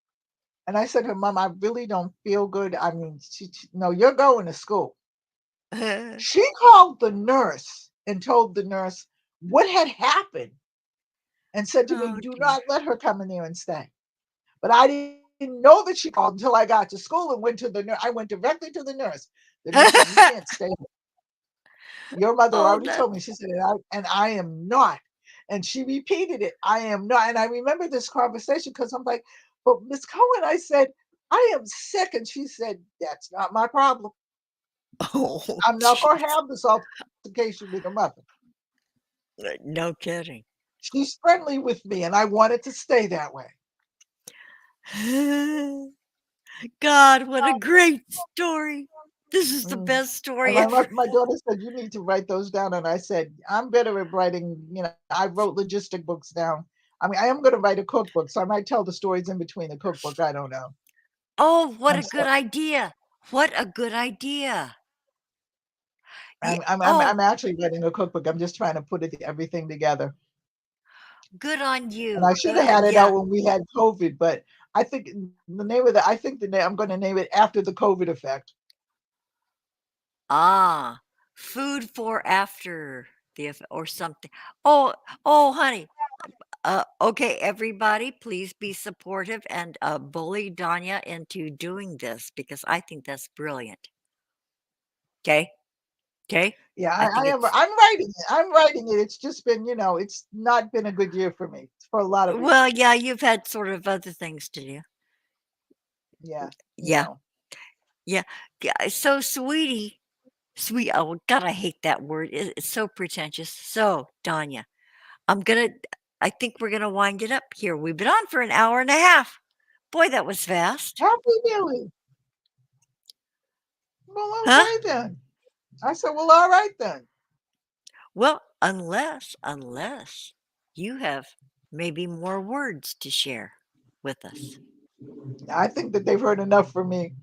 And I said to her, Mom, I really don't feel good. I mean, no, you're going to school. She called the nurse and told the nurse what had happened and said to me,
Oh,
do
jeez.
not let her come in there and stay. But I didn't know that she called until I got to school and went to the nurse. I went directly to the nurse. The nurse said, "You can't stay here. Your mother
Oh,
already
that
told me." She said, and I am not. And she repeated it, I am not. And I remember this conversation because I'm like, but Miss Cohen, I said, I am sick. And she said, that's not my problem.
Oh,
I'm not going to
jeez.
have this altercation with a mother.
No kidding.
She's friendly with me, and I want it to stay that way.
God, what a great story. This is the
Mm.
best
And
story ever.
my daughter said, you need to write those down. And I said, I'm better at writing. I wrote logistic books down. I mean, I am going to write a cookbook, so I might tell the stories in between the cookbook. I don't know.
Oh, what
I'm
a good
so
idea. What a good idea. Yeah.
I'm
Oh,
actually writing a cookbook. I'm just trying to put everything together.
good on
And
you.
I should have
Good.
had it
Yeah.
out when we had COVID, but I think the name of I think the name I'm going to name it after the COVID effect.
Ah, food for after or something. Oh, oh, honey. Okay, everybody, please be supportive and bully Donya into doing this because I think that's brilliant. Okay. Okay.
Yeah,
I think
I am.
it's
I'm writing it. I'm writing it. It's just been, it's not been a good year for me for a lot of
well,
reasons.
yeah, you've had sort of other things to do.
Yeah,
Yeah. Yeah. Yeah. So, sweet. Oh, God, I hate that word. It's so pretentious. So, Donya, I think we're gonna wind it up here. We've been on for an hour and a half. Boy, that was fast.
Happy Billy. Well,
Huh?
okay then. I said, well, all right then.
Well, unless you have maybe more words to share with us.
I think that they've heard enough from me.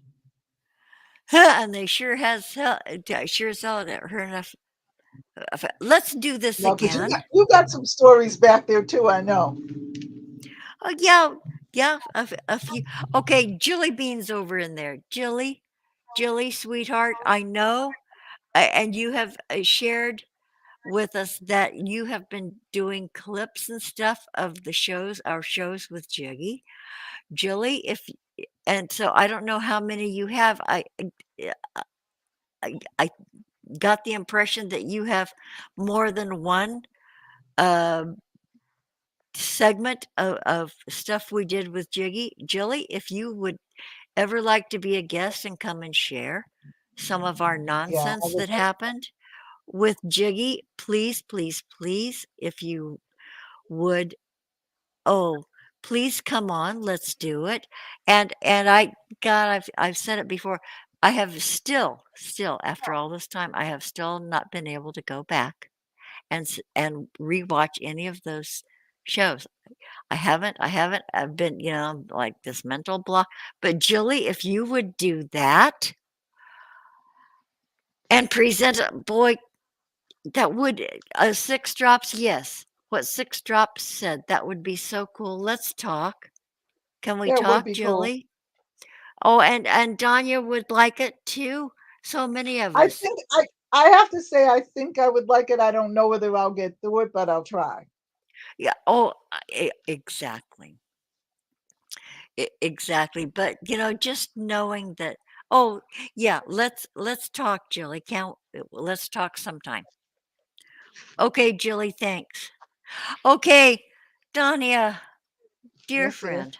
And they sure as hell heard enough. Let's do this
No, because
again.
you got some stories back there too. I know.
Oh yeah, yeah, a few. Okay, Jilly Bean's over in there. Jilly, sweetheart, I know, and you have shared with us that you have been doing clips and stuff of our shows with Jilly, and so I don't know how many you have. I got the impression that you have more than one uh, segment of stuff we did with Jilly. If you would ever like to be a guest and come and share some of our
Yeah, I
nonsense
would.
that happened with Jiggy, please, please, please, if you would, oh, please come on, let's do it. And God, I've said it before. I have still after all this time, I have still not been able to go back and rewatch any of those shows. I haven't. I've been, like this mental block. But Jilly, if you would do that and present a boy, that would six drops, yes. What six drops said, that would be so cool. Let's talk. Can we
That would
talk,
be cool.
Jilly? Oh, and Danya would like it too. So many of
I
us.
think I have to say I think I would like it. I don't know whether I'll get through it, but I'll try.
Yeah. Oh, exactly. Exactly. But just knowing that. Oh, yeah. Let's talk, Jilly. Let's talk sometime. Okay, Jilly. Thanks. Okay, Danya, dear
Yes, dear.
friend.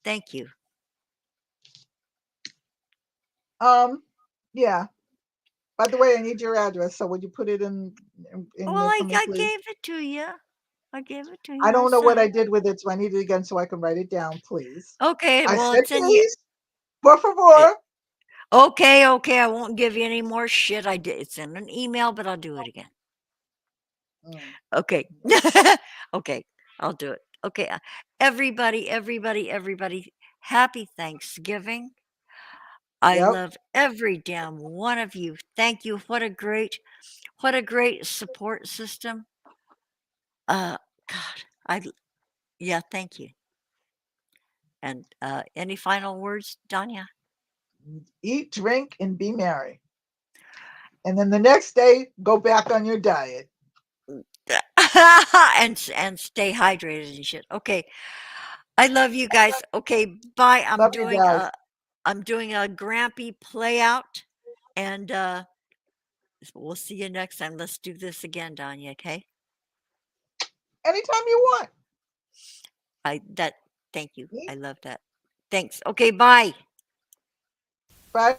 Thank you.
Um, yeah. By the way, I need your address. So would you put it in
Well,
there for
I
me,
I
please?
gave it to you. I gave it to
I
you. I
don't know
sent
what I
it.
did with it, so I need it again so I can write it down, please.
Okay.
I
Well,
said,
it's in you.
please, por favor.
Okay. Okay. I won't give you any more shit. I did. It's in an email, but I'll do it again.
Mm,
Okay. Okay. I'll do it. Okay. Everybody. Happy Thanksgiving. I
yep.
love every damn one of you. Thank you. What a great support system. God, yeah, thank you. And any final words, Danya?
Eat, drink, and be merry. And then the next day, go back on your diet.
And stay hydrated and shit. Okay, I love you guys. Okay, bye. I'm
Love you
doing
guys.
a Grampy play out, and we'll see you next time. Let's do this again, Danya. Okay?
Anytime you want.
I that. Thank you.
Eat.
I love that. Thanks. Okay, bye.
Bye.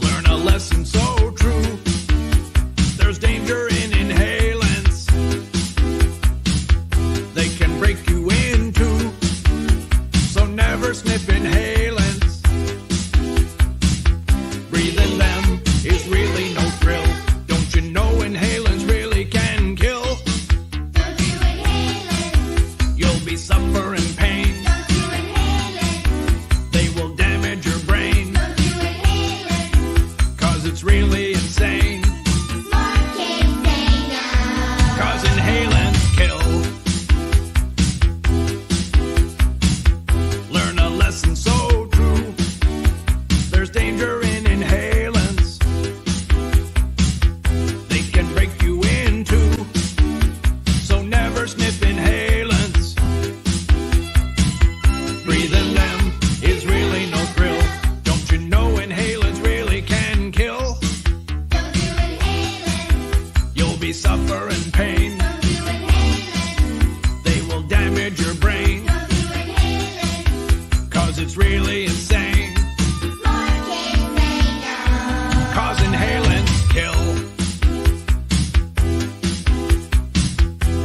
Learn a lesson so true. There's danger in inhalants. They can break you in two. So never sniff inhalants. Breathing them is really no thrill. Don't you know inhalants really can kill?
Don't do inhalants.
You'll be suffering pain.
Don't do inhalants.
They will damage your brain.
Don't do inhalants.
'Cause it's really insane.
Smart kids say no.
'Cause inhalants kill. Learn a lesson so true. There's danger in inhalants. They can break you in two. So never sniff inhalants. Breathing them is really no thrill. Don't you know inhalants really can kill?
Don't do inhalants.
You'll be suffering pain.
Don't do inhalants.
They will damage your brain.
Don't do inhalants.
'Cause it's really insane.
Smart kids say no.
'Cause inhalants kill.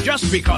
Just because